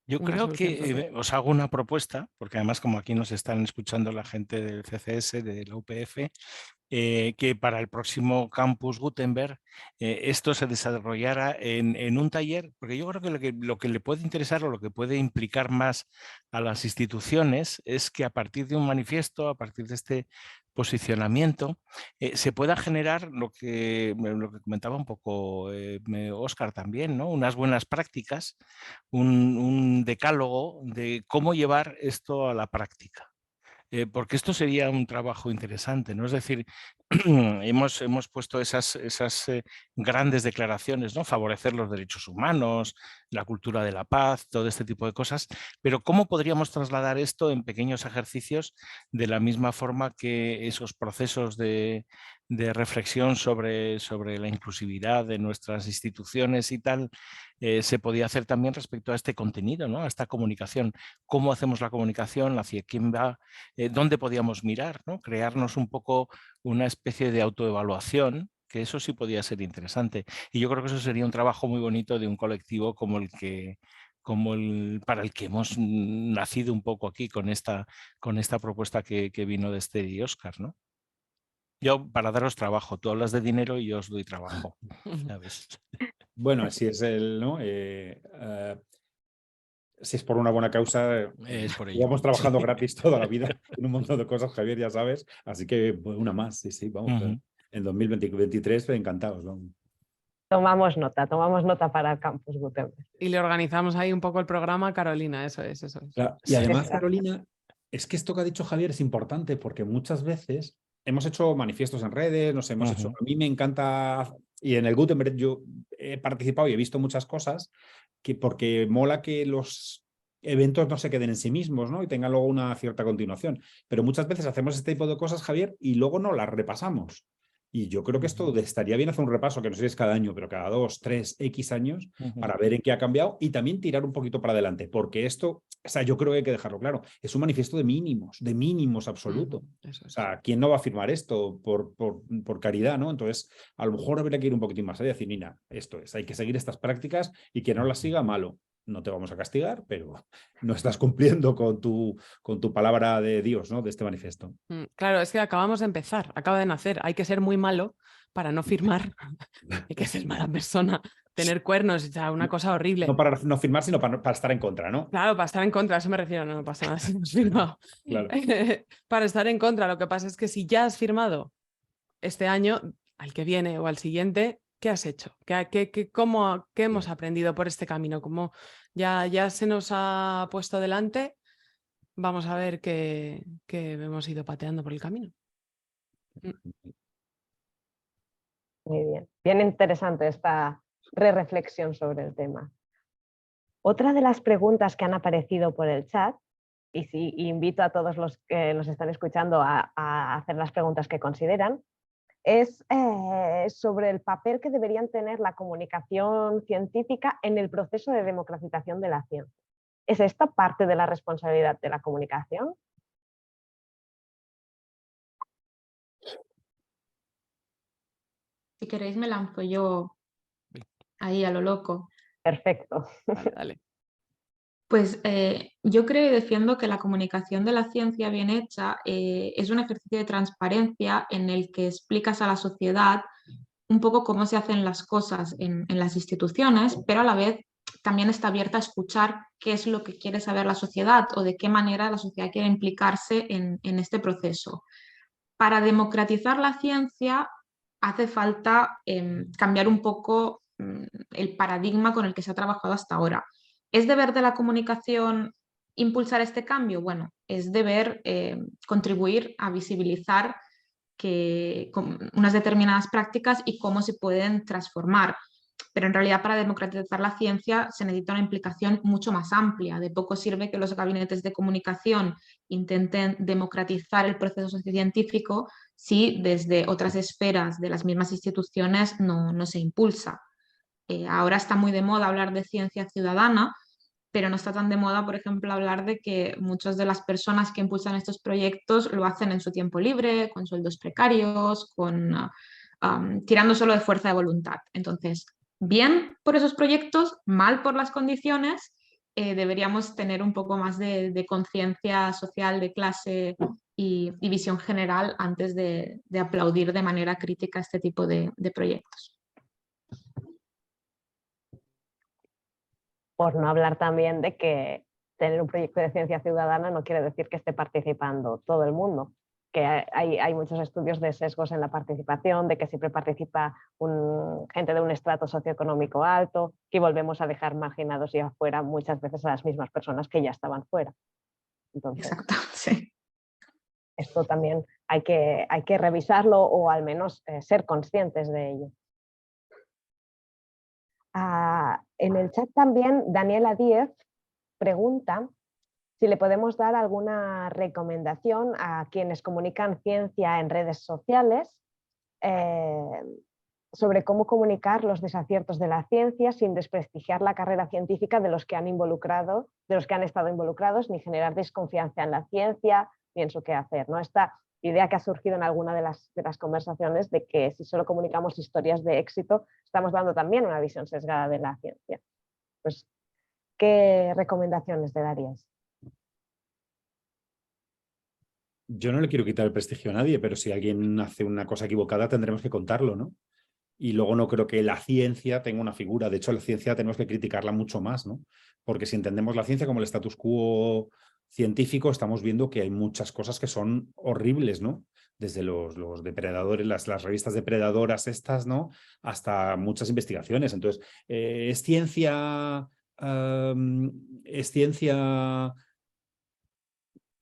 Yo una creo solución que propia. os hago una propuesta, porque además como aquí nos están escuchando la gente del CCS, de la UPF, que para el próximo campus Gutenberg esto se desarrollara en un taller, porque yo creo que lo que le puede interesar o lo que puede implicar más a las instituciones es que a partir de un manifiesto, a partir de este posicionamiento, se pueda generar lo que comentaba un poco Óscar también, ¿no? Unas buenas prácticas, un decálogo de cómo llevar esto a la práctica. Porque esto sería un trabajo interesante, ¿no? Es decir, hemos puesto esas grandes declaraciones, ¿no? Favorecer los derechos humanos, la cultura de la paz, todo este tipo de cosas, pero ¿cómo podríamos trasladar esto en pequeños ejercicios de la misma forma que esos procesos de reflexión sobre la inclusividad de nuestras instituciones y tal, se podía hacer también respecto a este contenido, ¿no? A esta comunicación? ¿Cómo hacemos la comunicación? ¿Hacia quién va? ¿Dónde podíamos mirar, ¿no? Crearnos un poco una especie de autoevaluación, que eso sí podía ser interesante. Y yo creo que eso sería un trabajo muy bonito de un colectivo como para el que hemos nacido un poco aquí con esta propuesta que vino de Esther y Óscar, ¿no? Yo, para daros trabajo, tú hablas de dinero y yo os doy trabajo. Ya ves. Bueno, así es ¿no? Si es por una buena causa, Es por ello. llevamos trabajando Sí. gratis toda la vida en un montón de cosas, Javier, ya sabes. Así que una más, sí, vamos. En 2023, encantados. Vamos. Tomamos nota para el Campus Gutenberg. Y le organizamos ahí un poco el programa a Carolina, eso es. Claro. Y además, Carolina, es que esto que ha dicho Javier es importante porque muchas veces hemos hecho manifiestos en redes, nos hemos hecho... A mí me encanta, y en el Gutenberg yo he participado y he visto muchas cosas porque mola que los eventos no se queden en sí mismos, ¿no? Y tengan luego una cierta continuación. Pero muchas veces hacemos este tipo de cosas, Javier, y luego no las repasamos. Y yo creo que esto estaría bien hacer un repaso, que no sé si es cada año, pero cada 2, 3, X años, para ver en qué ha cambiado y también tirar un poquito para adelante, porque esto, o sea, yo creo que hay que dejarlo claro, es un manifiesto de mínimos absoluto. O sea, ¿quién no va a firmar esto por caridad, ¿no? Entonces, a lo mejor habría que ir un poquitín más allá y decir, Nina, esto es, hay que seguir estas prácticas y quien no las siga, malo. No te vamos a castigar, pero no estás cumpliendo con tu palabra de Dios, ¿no? De este manifiesto. Claro, es que acabamos de empezar, acaba de nacer. Hay que ser muy malo para no firmar. Hay que ser mala persona tener cuernos, o sea, una cosa horrible. No para no firmar, sino para estar en contra, ¿no? Claro, para estar en contra, a eso me refiero, no pasa nada si no has firmado. Claro. Para estar en contra, lo que pasa es que si ya has firmado este año, al que viene o al siguiente, ¿qué has hecho? ¿Qué hemos aprendido por este camino? ¿Cómo ya se nos ha puesto delante? Vamos a ver qué hemos ido pateando por el camino. Muy bien. Bien interesante esta reflexión sobre el tema. Otra de las preguntas que han aparecido por el chat, y sí, invito a todos los que nos están escuchando a hacer las preguntas que consideran, es sobre el papel que deberían tener la comunicación científica en el proceso de democratización de la ciencia. ¿Es esta parte de la responsabilidad de la comunicación? Si queréis me lanzo yo ahí a lo loco. Perfecto. Vale, dale. Pues yo creo y defiendo que la comunicación de la ciencia bien hecha es un ejercicio de transparencia en el que explicas a la sociedad un poco cómo se hacen las cosas en las instituciones, pero a la vez también está abierta a escuchar qué es lo que quiere saber la sociedad o de qué manera la sociedad quiere implicarse en este proceso. Para democratizar la ciencia hace falta cambiar un poco el paradigma con el que se ha trabajado hasta ahora. ¿Es deber de la comunicación impulsar este cambio? Bueno, es deber contribuir a visibilizar unas determinadas prácticas y cómo se pueden transformar. Pero en realidad para democratizar la ciencia se necesita una implicación mucho más amplia. De poco sirve que los gabinetes de comunicación intenten democratizar el proceso sociocientífico si desde otras esferas de las mismas instituciones no se impulsa. Ahora está muy de moda hablar de ciencia ciudadana, pero no está tan de moda, por ejemplo, hablar de que muchas de las personas que impulsan estos proyectos lo hacen en su tiempo libre, con sueldos precarios, tirando solo de fuerza de voluntad. Entonces, bien por esos proyectos, mal por las condiciones, deberíamos tener un poco más de conciencia social, de clase y visión general antes de aplaudir de manera crítica este tipo de proyectos. Por no hablar también de que tener un proyecto de ciencia ciudadana no quiere decir que esté participando todo el mundo, que hay muchos estudios de sesgos en la participación, de que siempre participa gente de un estrato socioeconómico alto, que volvemos a dejar marginados y afuera muchas veces a las mismas personas que ya estaban fuera. Entonces, exacto, sí. Esto también hay que revisarlo o al menos ser conscientes de ello. En el chat también Daniela Díez pregunta si le podemos dar alguna recomendación a quienes comunican ciencia en redes sociales sobre cómo comunicar los desaciertos de la ciencia sin desprestigiar la carrera científica de los que han estado involucrados, ni generar desconfianza en la ciencia ni en su quehacer, ¿no? Esta idea que ha surgido en alguna de las conversaciones de que si solo comunicamos historias de éxito, estamos dando también una visión sesgada de la ciencia. Pues, ¿qué recomendaciones le darías? Yo no le quiero quitar el prestigio a nadie, pero si alguien hace una cosa equivocada tendremos que contarlo, ¿no? Y luego no creo que la ciencia tenga una figura. De hecho, la ciencia tenemos que criticarla mucho más, ¿no? Porque si entendemos la ciencia como el status quo científico, estamos viendo que hay muchas cosas que son horribles, ¿no? Desde los depredadores, las revistas depredadoras estas, ¿no? Hasta muchas investigaciones. Entonces, ¿es ciencia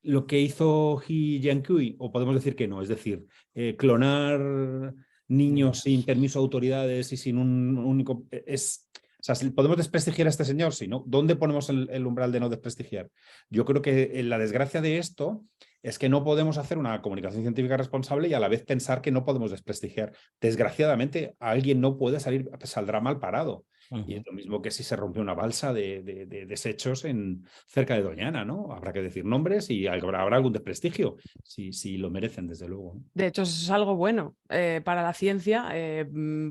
lo que hizo He Jiankui? O podemos decir que no, es decir, clonar niños sin permiso de autoridades y sin un único... O sea, ¿podemos desprestigiar a este señor? Sí, ¿no? ¿Dónde ponemos el umbral de no desprestigiar? Yo creo que la desgracia de esto es que no podemos hacer una comunicación científica responsable y a la vez pensar que no podemos desprestigiar. Desgraciadamente, alguien no puede saldrá mal parado. Y es lo mismo que si se rompe una balsa de desechos cerca de Doñana, ¿no? Habrá que decir nombres y habrá algún desprestigio, si lo merecen, desde luego. De hecho, eso es algo bueno para la ciencia,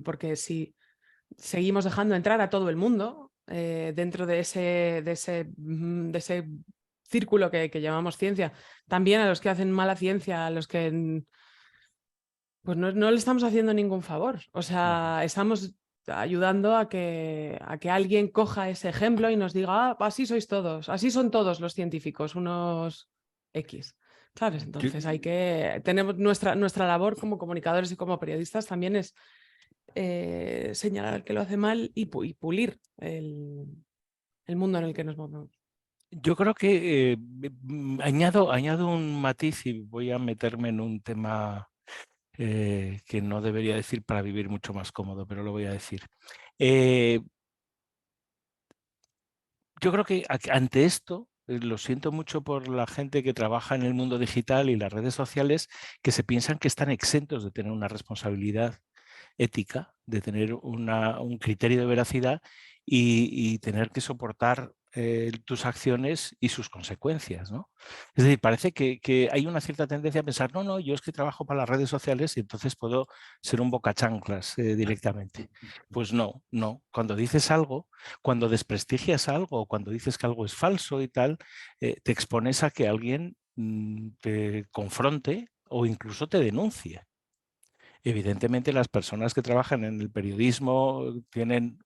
porque si seguimos dejando entrar a todo el mundo dentro de ese círculo que llamamos ciencia, también a los que hacen mala ciencia, a los que pues no le estamos haciendo ningún favor. O sea, estamos ayudando a que alguien coja ese ejemplo y nos diga, ah, así sois todos, así son todos los científicos, unos X. Claro, entonces tenemos nuestra labor como comunicadores y como periodistas también es señalar al que lo hace mal y pulir el mundo en el que nos movemos. Yo creo que añado un matiz y voy a meterme en un tema que no debería decir para vivir mucho más cómodo, pero lo voy a decir. Yo creo que ante esto, lo siento mucho por la gente que trabaja en el mundo digital y las redes sociales, que se piensan que están exentos de tener una responsabilidad ética, de tener un criterio de veracidad y tener que soportar tus acciones y sus consecuencias, ¿no? Es decir, parece que hay una cierta tendencia a pensar, no, yo es que trabajo para las redes sociales y entonces puedo ser un bocachanclas directamente. Pues no. Cuando dices algo, cuando desprestigias algo o cuando dices que algo es falso y tal, te expones a que alguien te confronte o incluso te denuncie. Evidentemente, las personas que trabajan en el periodismo tienen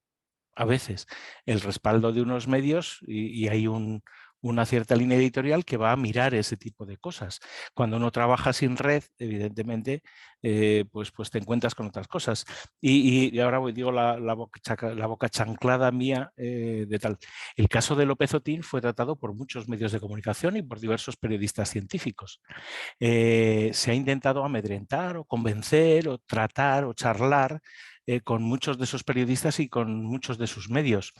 a veces el respaldo de unos medios y hay una cierta línea editorial que va a mirar ese tipo de cosas. Cuando uno trabaja sin red, evidentemente, pues te encuentras con otras cosas. Y ahora digo la boca chanclada mía de tal. El caso de López Otín fue tratado por muchos medios de comunicación y por diversos periodistas científicos. Se ha intentado amedrentar o convencer o tratar o charlar con muchos de esos periodistas y con muchos de sus medios.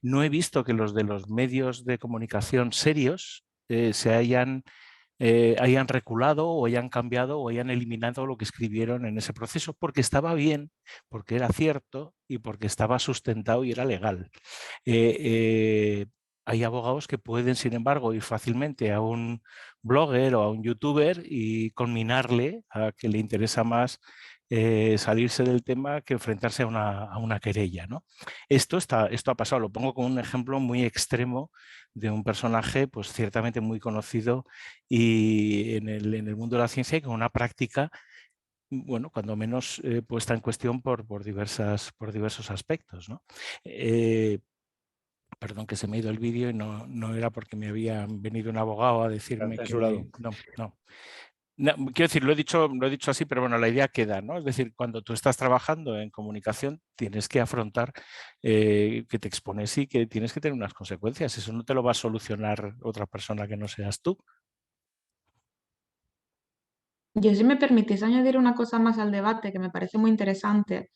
No he visto que los de los medios de comunicación serios se hayan reculado o hayan cambiado o hayan eliminado lo que escribieron en ese proceso porque estaba bien, porque era cierto y porque estaba sustentado y era legal. Hay abogados que pueden, sin embargo, ir fácilmente a un blogger o a un youtuber y conminarle a que le interesa más salirse del tema que enfrentarse a una querella, ¿no? Esto ha pasado, lo pongo como un ejemplo muy extremo de un personaje pues ciertamente muy conocido y en el mundo de la ciencia y con una práctica, bueno, cuando menos puesta en cuestión por diversos aspectos, ¿no? Perdón que se me ha ido el vídeo y no era porque me había venido un abogado a decirme que... No, quiero decir, lo he dicho así, pero bueno, la idea queda, ¿no? Es decir, cuando tú estás trabajando en comunicación tienes que afrontar que te expones y que tienes que tener unas consecuencias. Eso no te lo va a solucionar otra persona que no seas tú. Yo, si me permitís añadir una cosa más al debate que me parece muy interesante,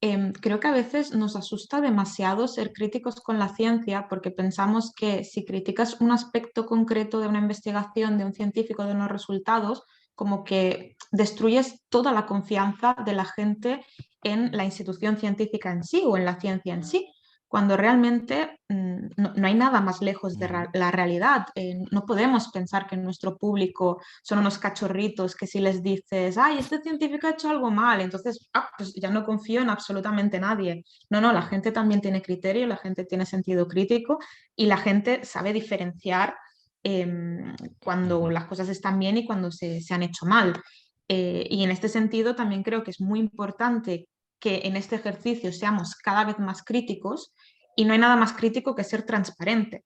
creo que a veces nos asusta demasiado ser críticos con la ciencia porque pensamos que si criticas un aspecto concreto de una investigación, de un científico, de unos resultados, como que destruyes toda la confianza de la gente en la institución científica en sí o en la ciencia en sí, cuando realmente no hay nada más lejos de la realidad. No podemos pensar que nuestro público son unos cachorritos que si les dices, ay, este científico ha hecho algo mal, entonces pues ya no confío en absolutamente nadie. No, la gente también tiene criterio, la gente tiene sentido crítico y la gente sabe diferenciar cuando las cosas están bien y cuando se han hecho mal. Y en este sentido también creo que es muy importante que en este ejercicio seamos cada vez más críticos y no hay nada más crítico que ser transparente.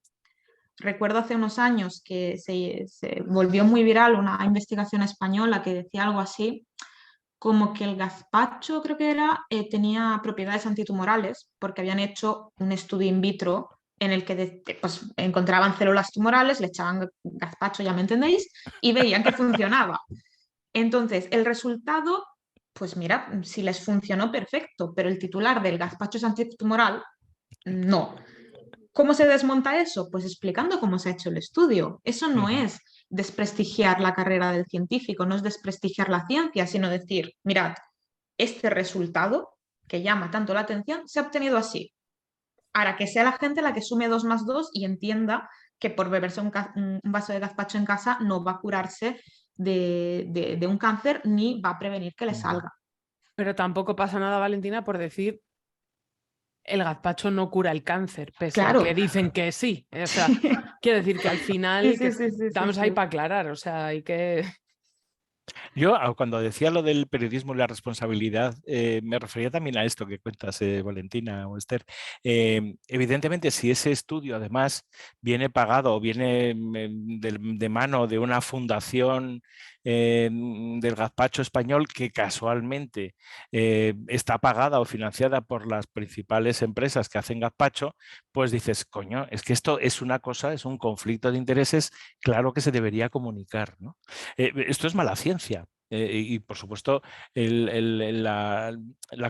Recuerdo hace unos años que se volvió muy viral una investigación española que decía algo así como que el gazpacho, creo que era, tenía propiedades antitumorales porque habían hecho un estudio in vitro en el que pues, encontraban células tumorales, le echaban gazpacho, ya me entendéis, y veían que funcionaba. Entonces, el resultado, pues mira, si les funcionó, perfecto, pero el titular del gazpacho es antitumoral, no. ¿Cómo se desmonta eso? Pues explicando cómo se ha hecho el estudio. Eso no es desprestigiar la carrera del científico, no es desprestigiar la ciencia, sino decir, mirad, este resultado que llama tanto la atención se ha obtenido así. Ahora, que sea la gente la que sume 2 más 2 y entienda que por beberse un vaso de gazpacho en casa no va a curarse de un cáncer ni va a prevenir que le salga. Pero tampoco pasa nada, Valentina, por decir el gazpacho no cura el cáncer, pese a que dicen que sí. O sea, quiero decir que al final estamos ahí para aclarar, o sea, hay que... Yo, cuando decía lo del periodismo y la responsabilidad, me refería también a esto que cuentas, Valentina o Esther. Evidentemente, si ese estudio además viene pagado o viene de mano de una fundación del gazpacho español que casualmente está pagada o financiada por las principales empresas que hacen gazpacho, pues dices, coño, es que esto es una cosa, es un conflicto de intereses, claro que se debería comunicar, ¿no? Esto es mala ciencia. Y por supuesto la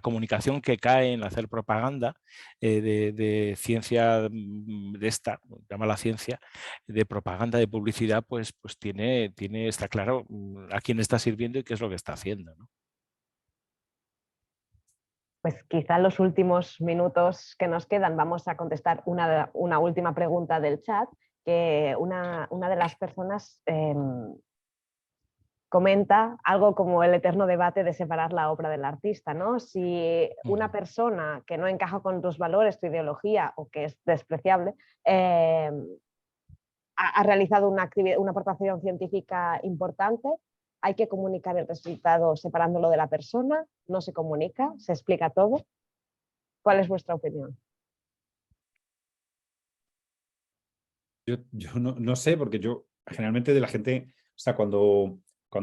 comunicación que cae en hacer propaganda de ciencia de esta, llama la ciencia, de propaganda, de publicidad, pues está claro a quién está sirviendo y qué es lo que está haciendo, ¿no? Pues quizá en los últimos minutos que nos quedan vamos a contestar una última pregunta del chat, que una de las personas comenta algo como el eterno debate de separar la obra del artista, ¿no? Si una persona que no encaja con tus valores, tu ideología o que es despreciable, ha realizado una aportación científica importante, hay que comunicar el resultado separándolo de la persona, no se comunica, se explica todo. ¿Cuál es vuestra opinión? Yo no sé, porque yo generalmente de la gente, o sea, cuando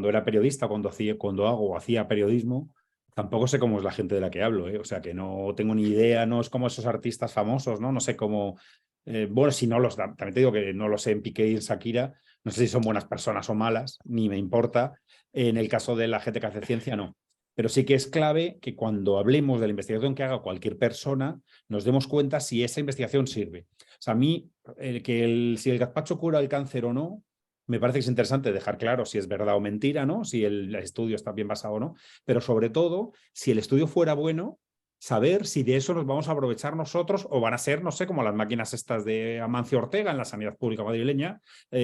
era periodista, cuando hacía periodismo, tampoco sé cómo es la gente de la que hablo, ¿eh? O sea, que no tengo ni idea, no es como esos artistas famosos, ¿no? No sé cómo, bueno, si no también te digo que no lo sé en Piqué y en Shakira, no sé si son buenas personas o malas, ni me importa. En el caso de la gente que hace ciencia, no. Pero sí que es clave que cuando hablemos de la investigación que haga cualquier persona, nos demos cuenta si esa investigación sirve. O sea, a mí, si el gazpacho cura el cáncer o no, me parece que es interesante dejar claro si es verdad o mentira, ¿no? Si el estudio está bien basado o no, pero sobre todo, si el estudio fuera bueno, saber si de eso nos vamos a aprovechar nosotros o van a ser, no sé, como las máquinas estas de Amancio Ortega en la sanidad pública madrileña,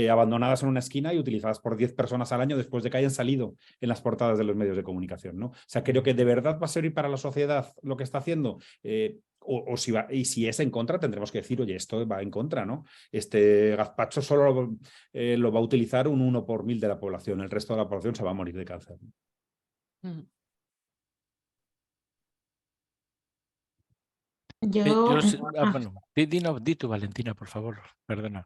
abandonadas en una esquina y utilizadas por 10 personas al año después de que hayan salido en las portadas de los medios de comunicación, ¿no? O sea, creo que de verdad va a servir para la sociedad lo que está haciendo. Y si es en contra, tendremos que decir, oye, esto va en contra, ¿no? Este gazpacho solo lo va a utilizar un 1 por 1000 de la población, el resto de la población se va a morir de cáncer. Bueno, di tú, Valentina, por favor, perdona.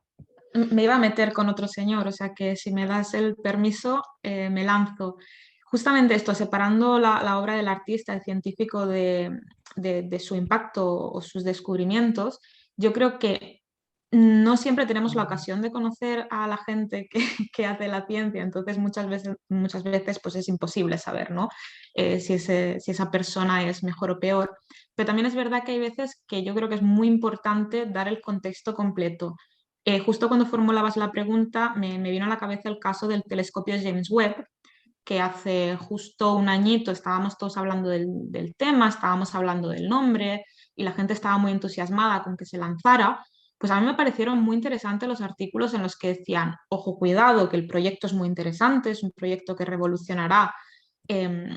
Me iba a meter con otro señor, o sea que si me das el permiso, me lanzo. Justamente esto, separando la obra del artista, el científico, de su impacto o sus descubrimientos, yo creo que no siempre tenemos la ocasión de conocer a la gente que hace la ciencia, entonces muchas veces pues es imposible saber, ¿no? Si esa persona es mejor o peor. Pero también es verdad que hay veces que yo creo que es muy importante dar el contexto completo. Justo cuando formulabas la pregunta, me vino a la cabeza el caso del telescopio James Webb, que hace justo un añito estábamos todos hablando del tema, estábamos hablando del nombre y la gente estaba muy entusiasmada con que se lanzara. Pues a mí me parecieron muy interesantes los artículos en los que decían, ojo, cuidado, que el proyecto es muy interesante, es un proyecto que revolucionará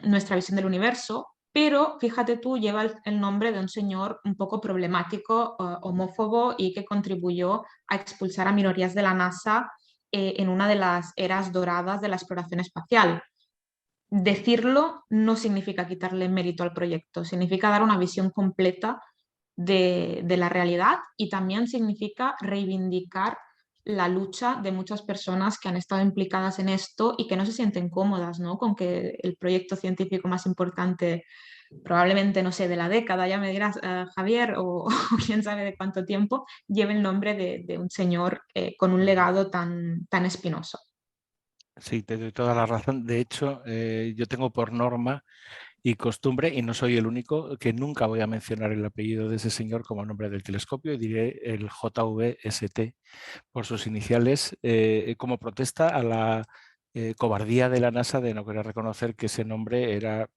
nuestra visión del universo, pero fíjate tú, lleva el nombre de un señor un poco problemático, homófobo y que contribuyó a expulsar a minorías de la NASA en una de las eras doradas de la exploración espacial. Decirlo no significa quitarle mérito al proyecto, significa dar una visión completa de la realidad y también significa reivindicar la lucha de muchas personas que han estado implicadas en esto y que no se sienten cómodas, ¿no? Con que el proyecto científico más importante, probablemente, no sé, de la década, ya me dirás, Javier, o quién sabe de cuánto tiempo, lleve el nombre de un señor con un legado tan espinoso. Sí, te doy toda la razón. De hecho, yo tengo por norma y costumbre, y no soy el único, que nunca voy a mencionar el apellido de ese señor como nombre del telescopio, y diré el JVST por sus iniciales, como protesta a la cobardía de la NASA de no querer reconocer que ese nombre era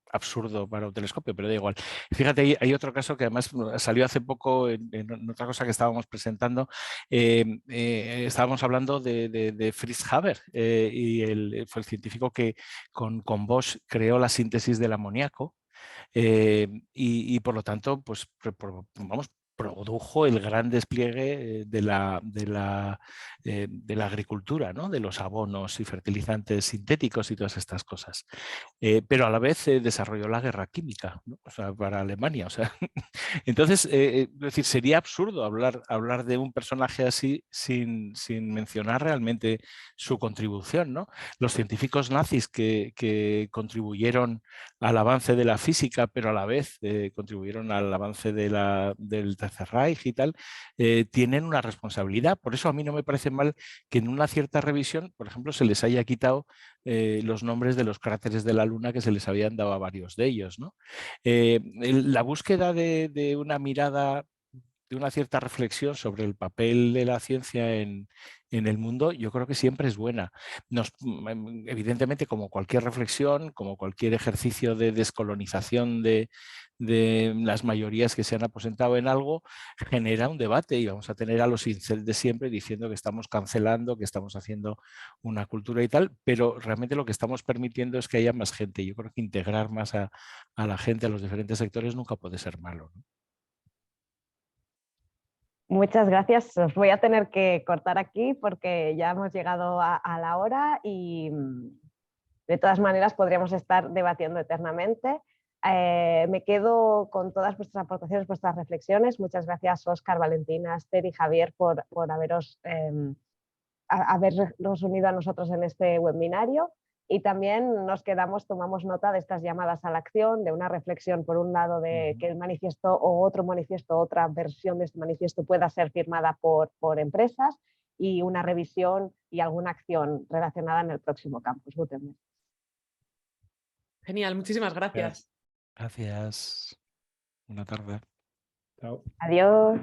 absurdo para un telescopio, pero da igual. Fíjate, hay otro caso que además salió hace poco en otra cosa que estábamos presentando. Estábamos hablando de Fritz Haber, y fue el científico que con Bosch creó la síntesis del amoníaco. Y por lo tanto, pues vamos, produjo el gran despliegue de la agricultura, ¿no? De los abonos y fertilizantes sintéticos y todas estas cosas. Pero a la vez desarrolló la guerra química, ¿no? O sea, para Alemania. O sea, entonces, es decir, sería absurdo hablar de un personaje así sin mencionar realmente su contribución, ¿no? Los científicos nazis que contribuyeron al avance de la física, pero a la vez contribuyeron al avance del Tercer Reich y tal, tienen una responsabilidad. Por eso a mí no me parece mal que en una cierta revisión, por ejemplo, se les haya quitado los nombres de los cráteres de la Luna que se les habían dado a varios de ellos, ¿no? La búsqueda de una mirada, de una cierta reflexión sobre el papel de la ciencia en el mundo, yo creo que siempre es buena. Evidentemente, como cualquier reflexión, como cualquier ejercicio de descolonización de las mayorías que se han aposentado en algo, genera un debate y vamos a tener a los incel de siempre diciendo que estamos cancelando, que estamos haciendo una cultura y tal, pero realmente lo que estamos permitiendo es que haya más gente. Yo creo que integrar más a la gente, a los diferentes sectores, nunca puede ser malo, ¿no? Muchas gracias. Os voy a tener que cortar aquí porque ya hemos llegado a la hora y de todas maneras podríamos estar debatiendo eternamente. Me quedo con todas vuestras aportaciones, vuestras reflexiones. Muchas gracias, Óscar, Valentina, Esther y Javier, por habernos unido a nosotros en este webinario. Y también nos quedamos, tomamos nota de estas llamadas a la acción, de una reflexión, por un lado, de que el manifiesto o otro manifiesto, otra versión de este manifiesto pueda ser firmada por empresas, y una revisión y alguna acción relacionada en el próximo campus Gutenberg. Genial, muchísimas gracias. Gracias. Buena tarde. Chao. Adiós.